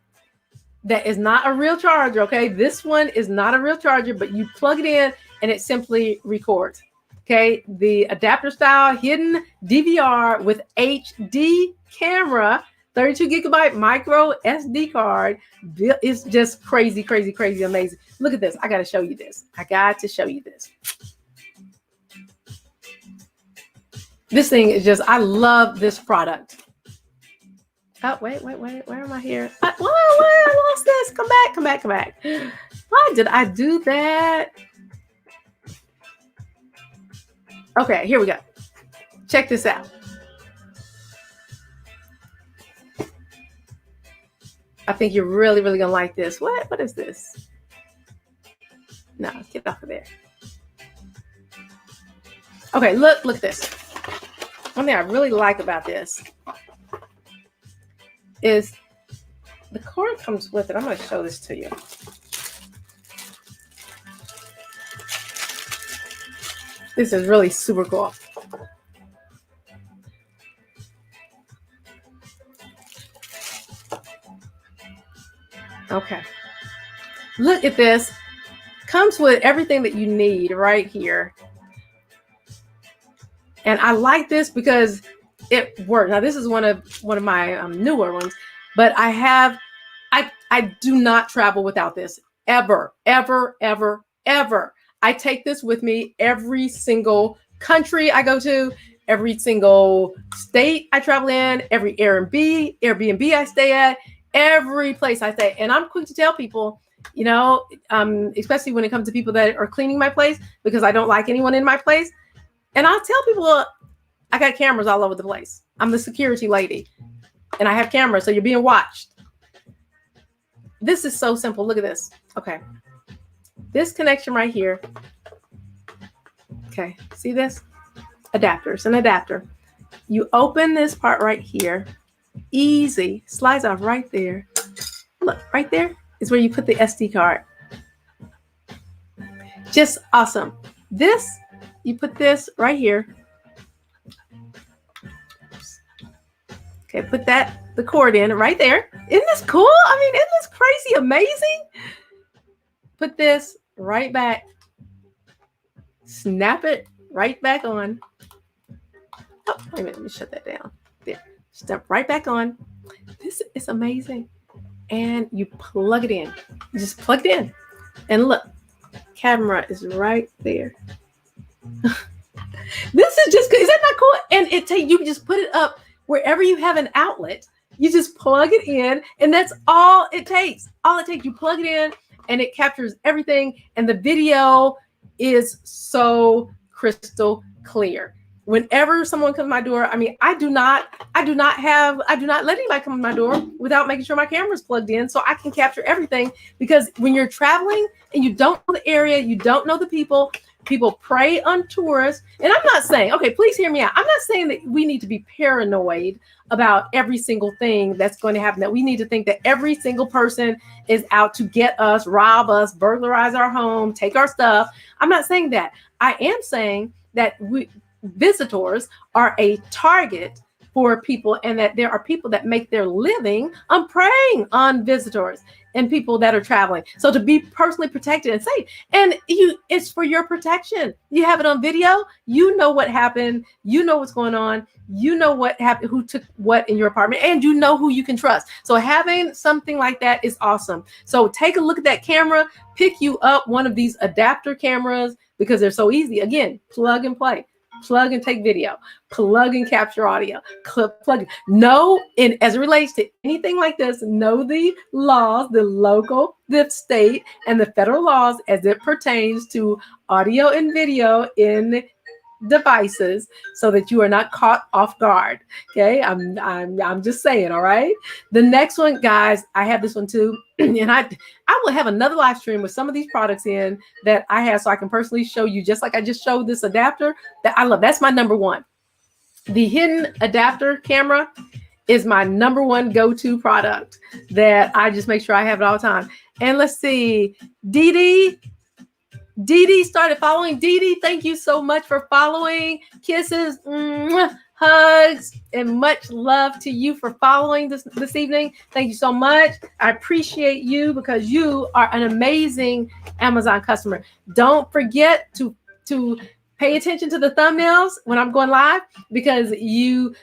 Speaker 1: that is not a real charger, okay? This one is not a real charger, but you plug it in and it simply records, okay? The adapter style hidden DVR with HD camera, 32 gigabyte micro SD card. It's just crazy, crazy, crazy amazing. Look at this. I got to show you this. I got to show you this. This thing is just, I love this product. Oh, wait. Where am I here? I lost this. Come back. Why did I do that? Okay, here we go. Check this out. I think you're really, really going to like this. What is this? No, get off of there. Okay, look at this. One thing I really like about this is the cord comes with it. I'm going to show this to you. This is really super cool. Okay. Look at this. Comes with everything that you need right here. And I like this because it works. Now, this is one of my newer ones, but I do not travel without this ever, ever, ever, ever. I take this with me every single country I go to, every single state I travel in, every Airbnb I stay at, every place I stay. And I'm quick to tell people, you know, especially when it comes to people that are cleaning my place, because I don't like anyone in my place. And I'll tell people, I got cameras all over the place. I'm the security lady and I have cameras. So you're being watched. This is so simple. Look at this. Okay. This connection right here. Okay. See this? Adapter. It's an adapter. You open this part right here. Easy. Slides off right there. Look, right there is where you put the SD card. Just awesome. This, you put this right here. Okay, put the cord in right there. Isn't this cool? I mean, isn't this crazy amazing? Put this right back. Snap it right back on. Oh, wait a minute, let me shut that down. There, step right back on. This is amazing. And you plug it in. You just plug it in. And look, camera is right there. This is just, is that not cool? And you can just put it up wherever you have an outlet. You just plug it in, and that's all it takes. All it takes, you plug it in, and it captures everything. And the video is so crystal clear. Whenever someone comes to my door, I mean, I do not let anybody come to my door without making sure my camera's plugged in so I can capture everything. Because when you're traveling and you don't know the area, you don't know the people prey on tourists. And I'm not saying, okay, please hear me out. I'm not saying that we need to be paranoid about every single thing that's going to happen, that we need to think that every single person is out to get us, rob us, burglarize our home, take our stuff. I'm not saying that. I am saying that visitors are a target for people, and that there are people that make their living on preying on visitors and people that are traveling. So to be personally protected and safe, and it's for your protection. You have it on video. You know what happened. You know what's going on. You know what happened, who took what in your apartment, and you know who you can trust. So having something like that is awesome. So take a look at that camera, pick you up one of these adapter cameras, because they're so easy. Again, plug and play. Plug and take video, plug and capture audio, plug. Know, and as it relates to anything like this, know the laws, the local, the state, and the federal laws as it pertains to audio and video in devices, so that you are not caught off guard. Okay, I'm just saying. All right. The next one, guys, I have this one too, and I will have another live stream with some of these products in that I have, so I can personally show you, just like I just showed this adapter that I love. That's my number one. The hidden adapter camera is my number one go-to product that I just make sure I have it all the time. And let's see, Dee Dee started following. Dee Dee, thank you so much for following. Kisses, hugs, and much love to you for following this evening. Thank you so much. I appreciate you, because you are an amazing Amazon customer. Don't forget to pay attention to the thumbnails when I'm going live, because you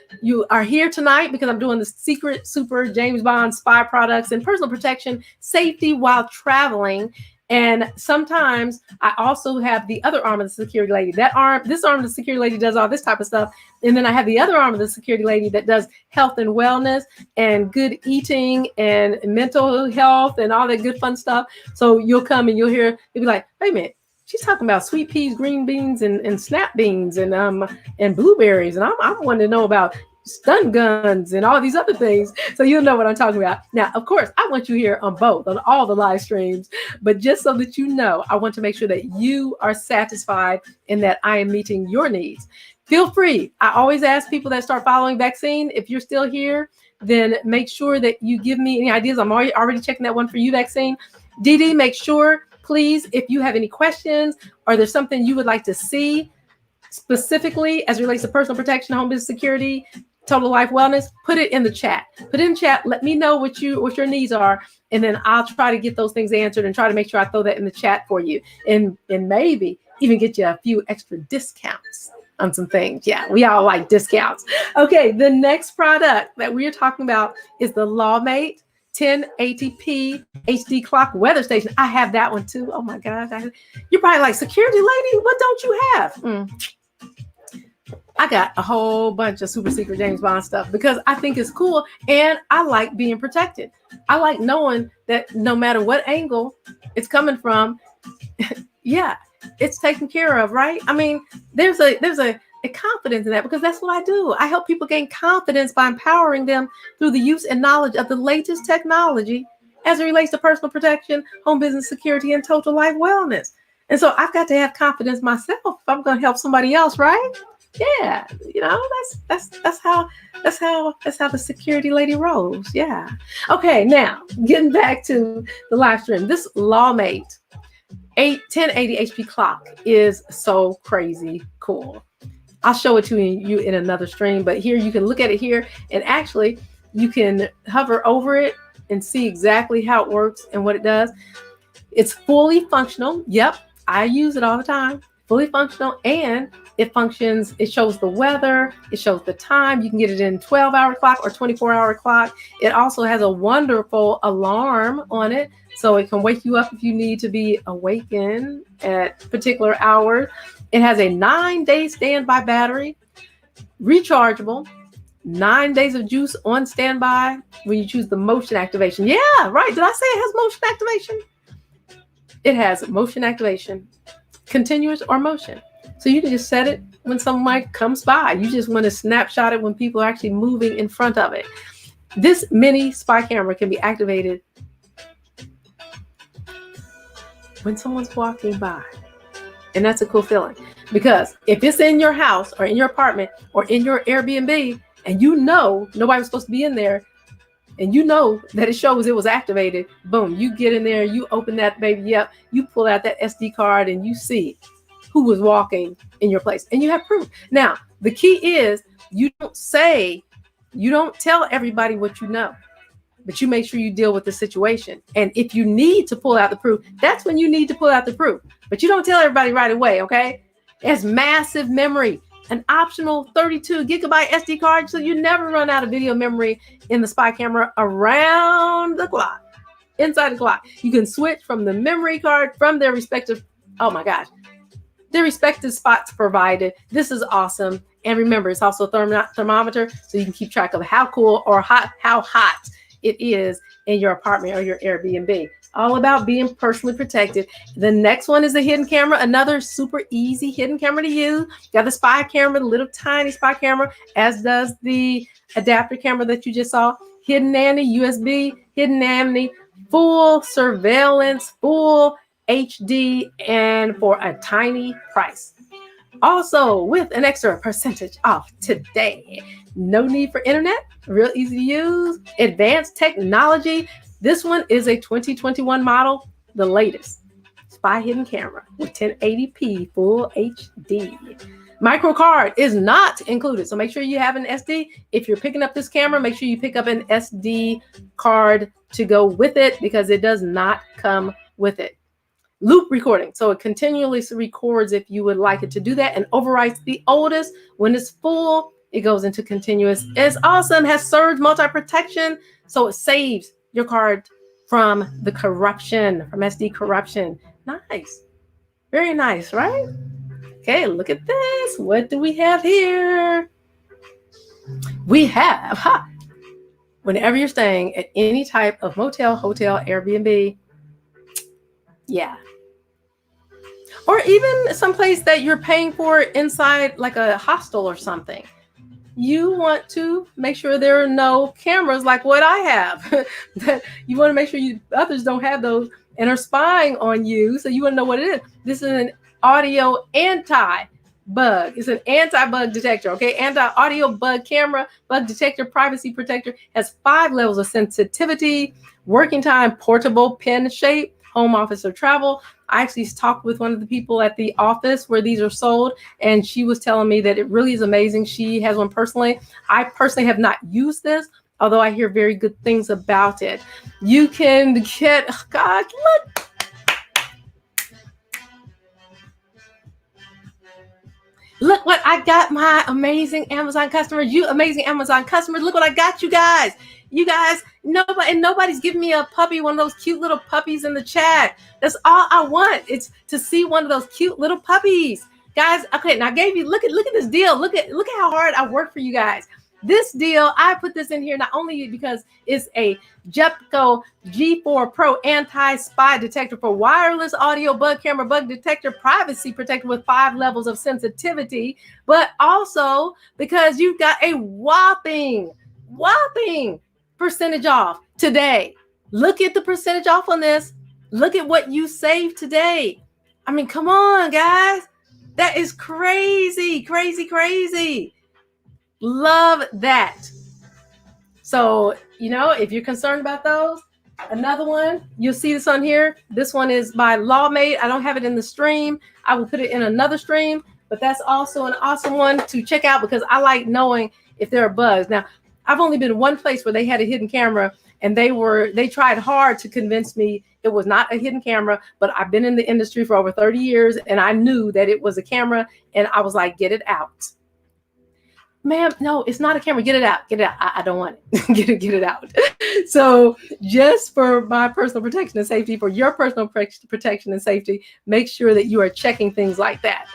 Speaker 1: are here tonight because I'm doing the secret super James Bond spy products and personal protection safety while traveling. And sometimes I also have the other arm of the security lady. This arm of the security lady does all this type of stuff. And then I have the other arm of the security lady that does health and wellness and good eating and mental health and all that good fun stuff. So you'll come and you'll be like, wait a minute, she's talking about sweet peas, green beans, and snap beans and blueberries. And I'm wanting to know about stun guns and all these other things. So you'll know what I'm talking about. Now, of course, I want you here on both, on all the live streams, but just so that you know, I want to make sure that you are satisfied and that I am meeting your needs. Feel free. I always ask people that start following vaccine, if you're still here, then make sure that you give me any ideas. I'm already checking that one for you, vaccine. Dee, make sure, please, if you have any questions or there's something you would like to see specifically as it relates to personal protection, home business security, total life wellness, put it in the chat. Put it in chat. Let me know what your needs are, and then I'll try to get those things answered and try to make sure I throw that in the chat for you, and maybe even get you a few extra discounts on some things. Yeah, we all like discounts. Okay, the next product that we are talking about is the LawMate 1080p HD clock weather station. I have that one too. Oh my gosh. You're probably like, security lady, what don't you have? I got a whole bunch of super secret James Bond stuff because I think it's cool and I like being protected. I like knowing that no matter what angle it's coming from, yeah, it's taken care of, right? I mean, there's a confidence in that because that's what I do. I help people gain confidence by empowering them through the use and knowledge of the latest technology as it relates to personal protection, home business security, and total life wellness. And so I've got to have confidence myself if I'm going to help somebody else, right? Yeah, you know, that's how the security lady rolls. Yeah. Okay, now getting back to the live stream. This LawMate 1080 HP clock is so crazy cool. I'll show it to you in another stream, but here you can look at it here, and actually you can hover over it and see exactly how it works and what it does. It's fully functional. Yep, I use it all the time. Fully functional, and it functions. It shows the weather. It shows the time. You can get it in 12-hour clock or 24-hour clock. It also has a wonderful alarm on it, so it can wake you up if you need to be awakened at particular hours. It has a 9-day standby battery, rechargeable, 9 days of juice on standby when you choose the motion activation. Yeah, right. Did I say it has motion activation? It has motion activation, continuous or motion. So you can just set it when someone comes by. You just want to snapshot it when people are actually moving in front of it. This mini spy camera can be activated when someone's walking by. And that's a cool feeling, because if it's in your house or in your apartment or in your Airbnb and you know nobody was supposed to be in there and you know that it shows it was activated, boom, you get in there, you open that baby up, you pull out that SD card and you see who was walking in your place and you have proof. Now, the key is you don't tell everybody what you know, but you make sure you deal with the situation. And if you need to pull out the proof, that's when you need to pull out the proof. But you don't tell everybody right away, okay? It has massive memory, an optional 32 gigabyte SD card, so you never run out of video memory in the spy camera around the clock, inside the clock. You can switch from the memory card from their respective, oh my gosh, their respective spots provided. This is awesome. And remember, it's also a thermometer, so you can keep track of how cool or how hot it is in your apartment or your Airbnb. All about being personally protected. The next one is a hidden camera, another super easy hidden camera to use. Got the spy camera, the little tiny spy camera, as does the adapter camera that you just saw. Hidden Nanny, USB, Hidden Nanny, full surveillance, full HD, and for a tiny price. Also, with an extra percentage off today. No need for internet, real easy to use, advanced technology. This one is a 2021 model, the latest spy hidden camera with 1080p full HD. Micro card is not included, so make sure you have an SD. If you're picking up this camera, make sure you pick up an SD card to go with it, because it does not come with it. Loop recording, so it continually records if you would like it to do that, and overwrites the oldest. When it's full, it goes into continuous. It's awesome, has surge multi-protection, so it saves your card from the corruption, from SD corruption. Nice, very nice, right? Okay, look at this. What do we have here? We have, whenever you're staying at any type of motel, hotel, Airbnb, yeah, or even someplace that you're paying for inside, like a hostel or something. you want to make sure there are no cameras like what I have. That you want to make sure others don't have those and are spying on you. So you want to know what it is. This is an audio anti-bug. It's an anti-bug detector, okay? Anti-audio bug camera, bug detector, privacy protector. Has 5 levels of sensitivity, working time, portable, pen shape, home office or travel. I actually talked with one of the people at the office where these are sold, and she was telling me that it really is amazing. She has one personally. I personally have not used this, although I hear very good things about it. You can get, oh God, look. Look what I got, my amazing Amazon customers. You amazing Amazon customers. Look what I got, you guys. You guys, nobody's giving me a puppy, one of those cute little puppies in the chat. That's all I want. It's to see one of those cute little puppies. Guys, okay, now I gave you, look at this deal. Look at how hard I work for you guys. This deal, I put this in here not only because it's a Jepco G4 Pro anti-spy detector for wireless audio bug camera, bug detector, privacy protector with 5 levels of sensitivity, but also because you've got a whopping percentage off today. Look at the percentage off on this. Look at what you saved today. I mean, come on, guys. That is crazy, crazy, crazy. Love that. So, if you're concerned about those, another one, you'll see this on here. This one is by Lawmate. I don't have it in the stream. I will put it in another stream, but that's also an awesome one to check out because I like knowing if there are bugs. Now, I've only been one place where they had a hidden camera, and they tried hard to convince me it was not a hidden camera, but I've been in the industry for over 30 years, and I knew that it was a camera, and I was like, get it out. Ma'am, no, it's not a camera. Get it out. Get it out. I don't want it. Get it out. So just for my personal protection and safety, for your personal protection and safety, make sure that you are checking things like that.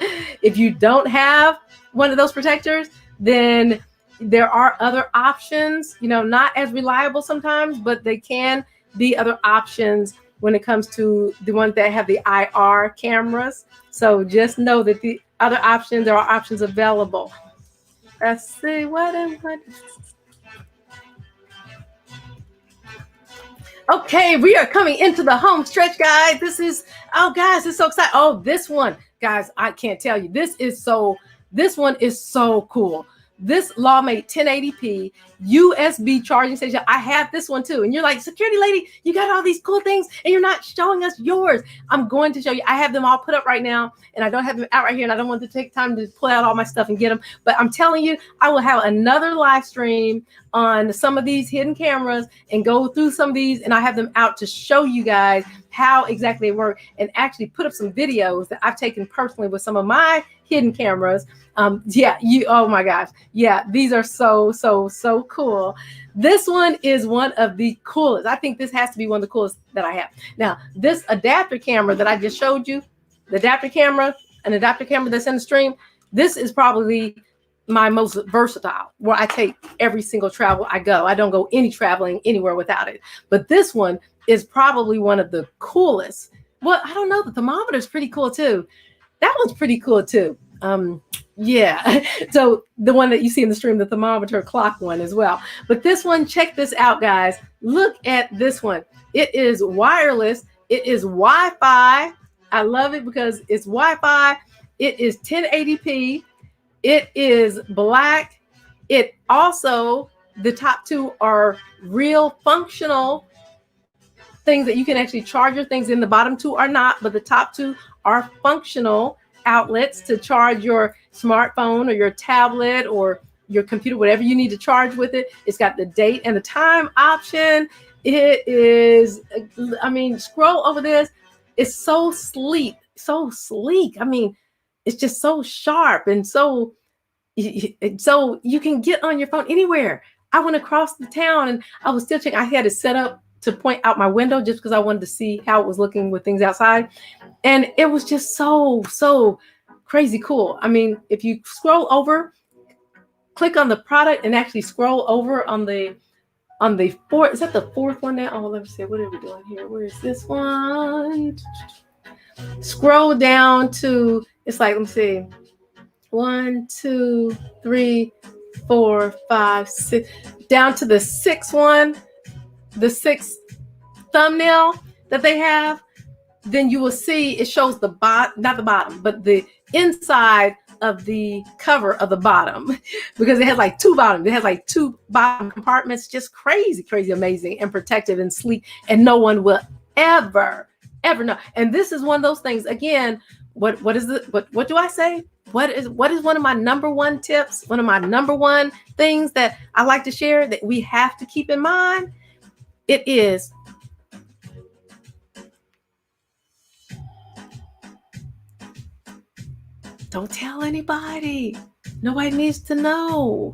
Speaker 1: If you don't have one of those protectors, then there are other options, not as reliable sometimes, but they can be other options when it comes to the ones that have the IR cameras. So just know that there are options available. Let's see what. Okay, we are coming into the home stretch, guys. This is, guys, it's so exciting. Oh, this one, guys, I can't tell you. This one is so cool. This Lawmate 1080p USB charging station. I have this one too. And you're like, security lady, you got all these cool things and you're not showing us yours. I'm going to show you. I have them all put up right now and I don't have them out right here and I don't want to take time to pull out all my stuff and get them. But I'm telling you, I will have another live stream on some of these hidden cameras and go through some of these, and I have them out to show you guys how exactly they work and actually put up some videos that I've taken personally with some of my hidden cameras. Oh my gosh. Yeah, these are so cool. This one is one of the coolest. I think this has to be one of the coolest that I have. Now, this adapter camera that I just showed you, an adapter camera that's in the stream, this is probably my most versatile, where I take every single travel I go. I don't go traveling anywhere without it. But this one is probably one of the coolest. Well, I don't know. The thermometer is pretty cool too. That one's pretty cool too. Yeah. So the one that you see in the stream, the thermometer clock one as well. But this one, check this out, guys. Look at this one. It is wireless. It is Wi-Fi. I love it because it's Wi-Fi. It is 1080p. It is black. It also, the top two are real functional things that you can actually charge your things in. The bottom two are not, but the top two are functional outlets to charge your smartphone or your tablet or your computer, whatever you need to charge with it. It's got the date and the time option. It is, scroll over this. It's so sleek. I mean, it's just so sharp and so you can get on your phone anywhere. I went across the town and I was still checking. I had it set up to point out my window just because I wanted to see how it was looking with things outside. And it was just so crazy cool. I mean, if you scroll over, click on the product and actually scroll over on the fourth, is that the fourth one now? Oh, let me see. What are we doing here? Where is this one? Scroll down to, it's like, let me see. 1, 2, 3, 4, 5, 6, down to the sixth one, the sixth thumbnail that they have, then you will see it shows the not the bottom, but the inside of the cover of the bottom because it has like two bottoms. It has like two bottom compartments, just crazy, crazy, amazing, and protective and sleek, and no one will ever, ever know. And this is one of those things. Again, what do I say? What is one of my number one tips? One of my number one things that I like to share that we have to keep in mind. It is don't tell anybody. Nobody needs to know.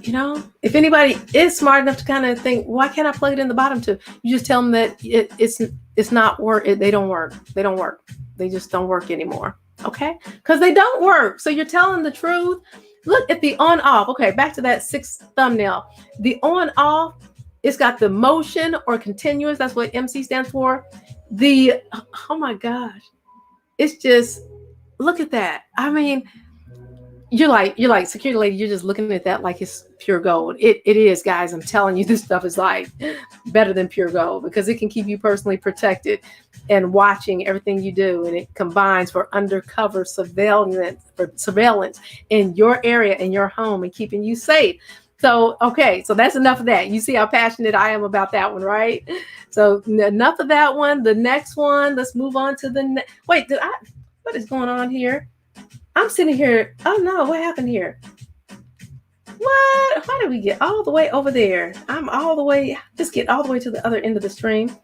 Speaker 1: You know, if anybody is smart enough to kind of think, why can't I plug it in the bottom too? You just tell them that it's not work. They don't work. They don't work. They just don't work anymore. Okay, because they don't work. So you're telling the truth. Look at the on off. Okay, back to that sixth thumbnail. The on off, it's got the motion or continuous. That's what MC stands for. Oh my gosh, it's just. Look at that. I mean, you're like security lady. You're just looking at that like it's pure gold. It is, guys. I'm telling you, this stuff is like better than pure gold because it can keep you personally protected and watching everything you do. And it combines for undercover surveillance in your area, in your home, and keeping you safe. So, okay, so that's enough of that. You see how passionate I am about that one, right? So enough of that one. The next one, let's move on to the wait, what is going on here? I'm sitting here. Oh no, what happened here? What? Why did we get all the way over there? Just get all the way to the other end of the stream.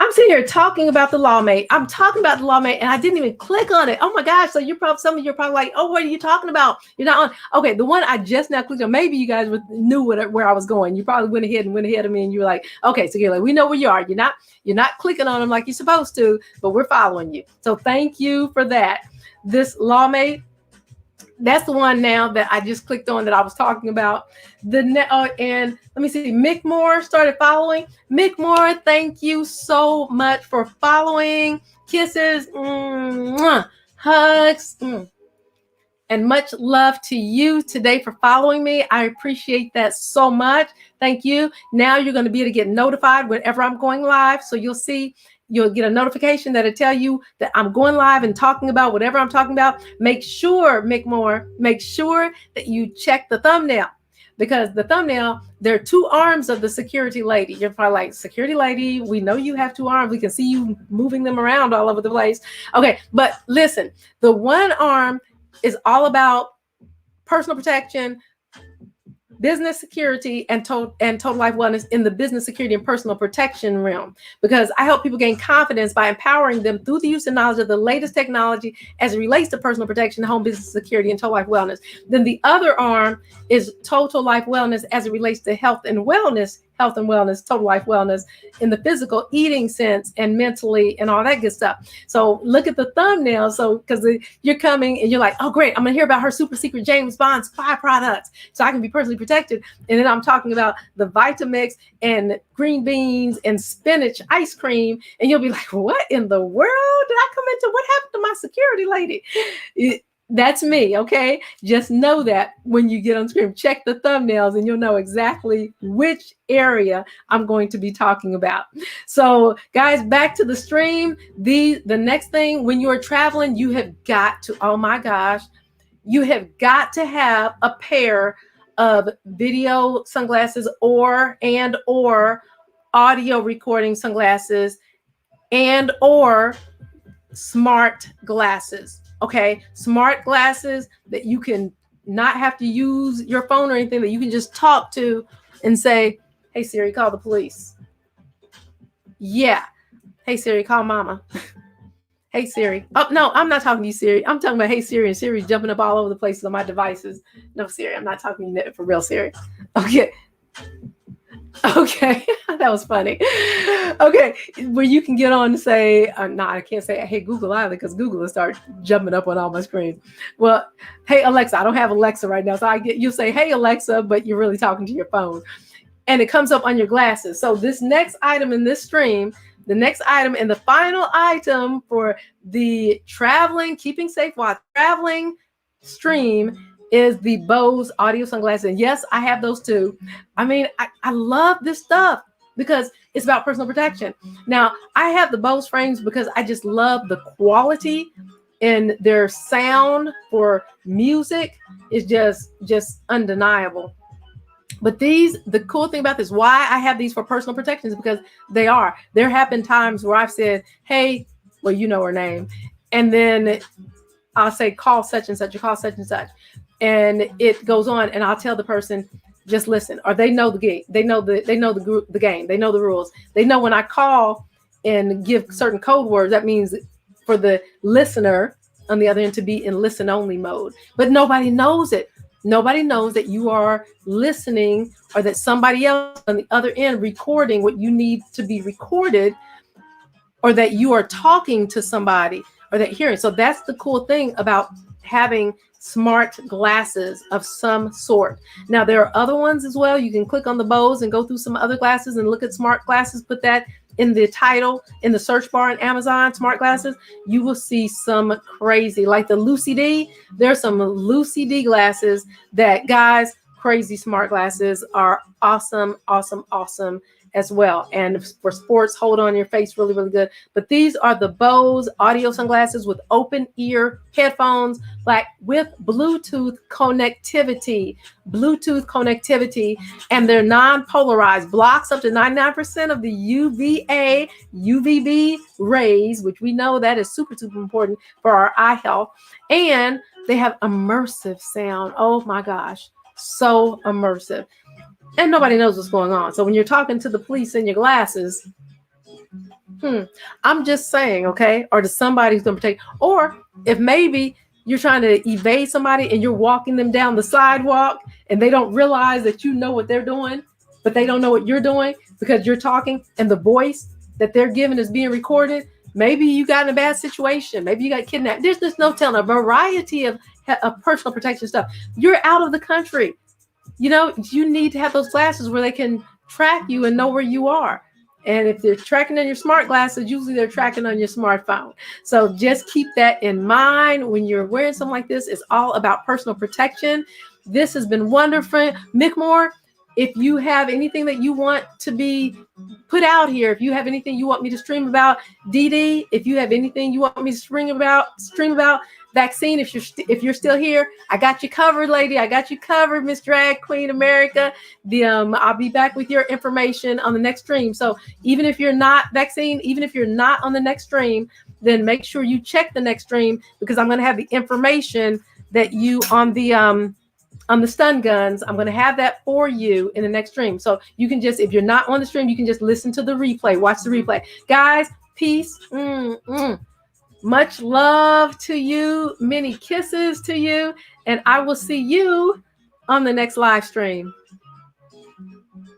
Speaker 1: I'm sitting here talking about the lawmate. I'm talking about the lawmate and I didn't even click on it. Oh my gosh. So some of you are probably like, oh, what are you talking about? You're not on. Okay. The one I just now clicked on, maybe you guys knew where I was going. You probably went ahead of me and you were like, okay, so you're like, we know where you are. You're not clicking on them like you're supposed to, but we're following you. So thank you for that. This lawmate, that's the one now that I just clicked on that I was talking about. And let me see, Mick Moore started following. Mick Moore, thank you so much for following. Kisses, hugs, and much love to you today for following me. I appreciate that so much. Thank you. Now you're going to be able to get notified whenever I'm going live. So you'll get a notification that'll tell you that I'm going live and talking about whatever I'm talking about. Make sure, Mick Moore, that you check the thumbnail because the thumbnail, there are two arms of the security lady. You're probably like, security lady, we know you have two arms. We can see you moving them around all over the place. Okay, but listen, the one arm is all about personal protection, business security, and total life wellness in the business security and personal protection realm, because I help people gain confidence by empowering them through the use and knowledge of the latest technology as it relates to personal protection, home business security, and total life wellness. Then the other arm is total life wellness as it relates to health and wellness, total life wellness in the physical eating sense and mentally and all that good stuff. So look at the thumbnail. So because you're coming and you're like, oh great, I'm gonna hear about her super secret James Bond spy products so I can be personally protected. And then I'm talking about the Vitamix and green beans and spinach ice cream. And you'll be like, what in the world did I come into? What happened to my security lady? That's me, okay? Just know that when you get on screen, check the thumbnails and you'll know exactly which area I'm going to be talking about. So guys, back to the stream. The next thing, when you're traveling, you have got to, oh my gosh, you have got to have a pair of video sunglasses or audio recording sunglasses or smart glasses. Okay, smart glasses that you can not have to use your phone or anything, that you can just talk to and say, hey Siri, call the police. Yeah. Hey Siri, call mama. Hey Siri. Oh no, I'm not talking to you, Siri. I'm talking about hey Siri, and Siri's jumping up all over the place on my devices. No, Siri, I'm not talking to you for real, Siri. Okay. Okay, that was funny. Okay, where you can get on and say, no, I can't say, hey, Google either, because Google will start jumping up on all my screens. Well, hey, Alexa, I don't have Alexa right now. So you'll say, hey, Alexa, but you're really talking to your phone. And it comes up on your glasses. So this next item in this stream, the next item and the final item for the traveling, keeping safe while traveling stream is the Bose audio sunglasses. And yes, I have those too. I mean, I love this stuff because it's about personal protection. Now, I have the Bose frames because I just love the quality, and their sound for music is just undeniable. But the cool thing about this, why I have these for personal protection, is because there have been times where I've said, hey, well, you know her name. And then I'll say, call such and such, or call such and such. And it goes on, and I'll tell the person, just listen, or they know the game. They know the game. They know the rules. They know when I call and give certain code words, that means for the listener on the other end to be in listen only mode. But nobody knows it. Nobody knows that you are listening, or that somebody else on the other end recording what you need to be recorded, or that you are talking to somebody, or that hearing. So that's the cool thing about having smart glasses of some sort. Now, there are other ones as well. You can click on the Bose and go through some other glasses and look at smart glasses. Put that in the title, in the search bar on Amazon, smart glasses. You will see some crazy, like the Lucy D. There's some Lucy D glasses that, guys, crazy smart glasses are awesome, awesome, awesome as well. And for sports, hold on your face really, really good. But these are the Bose audio sunglasses with open ear headphones, like with Bluetooth connectivity. And they're non-polarized, blocks up to 99% of the UVA, UVB rays, which we know that is super, super important for our eye health. And they have immersive sound. Oh my gosh, so immersive. And nobody knows what's going on. So when you're talking to the police in your glasses, I'm just saying, okay, or to somebody who's going to protect, or if maybe you're trying to evade somebody and you're walking them down the sidewalk and they don't realize that you know what they're doing, but they don't know what you're doing because you're talking and the voice that they're giving is being recorded. Maybe you got in a bad situation. Maybe you got kidnapped. There's just no telling, a variety of personal protection stuff. You're out of the country. You know, you need to have those glasses where they can track you and know where you are. And if they're tracking on your smart glasses, usually they're tracking on your smartphone. So just keep that in mind when you're wearing something like this. It's all about personal protection. This has been wonderful. Mick Moore, if you have anything that you want to be put out here, if you have anything you want me to stream about, Dee Dee, if you have anything you want me to stream about vaccine, if you're still here, I got you covered, lady. I got you covered, Miss Drag Queen America. I'll be back with your information on the next stream. So even if you're not vaccine, even if you're not on the next stream, then make sure you check the next stream, because I'm going to have the information that you on the stun guns. I'm going to have that for you in the next stream. So you can just, if you're not on the stream, you can just listen to the replay, watch the replay. Guys, peace. Much love to you. Many kisses to you. And I will see you on the next live stream.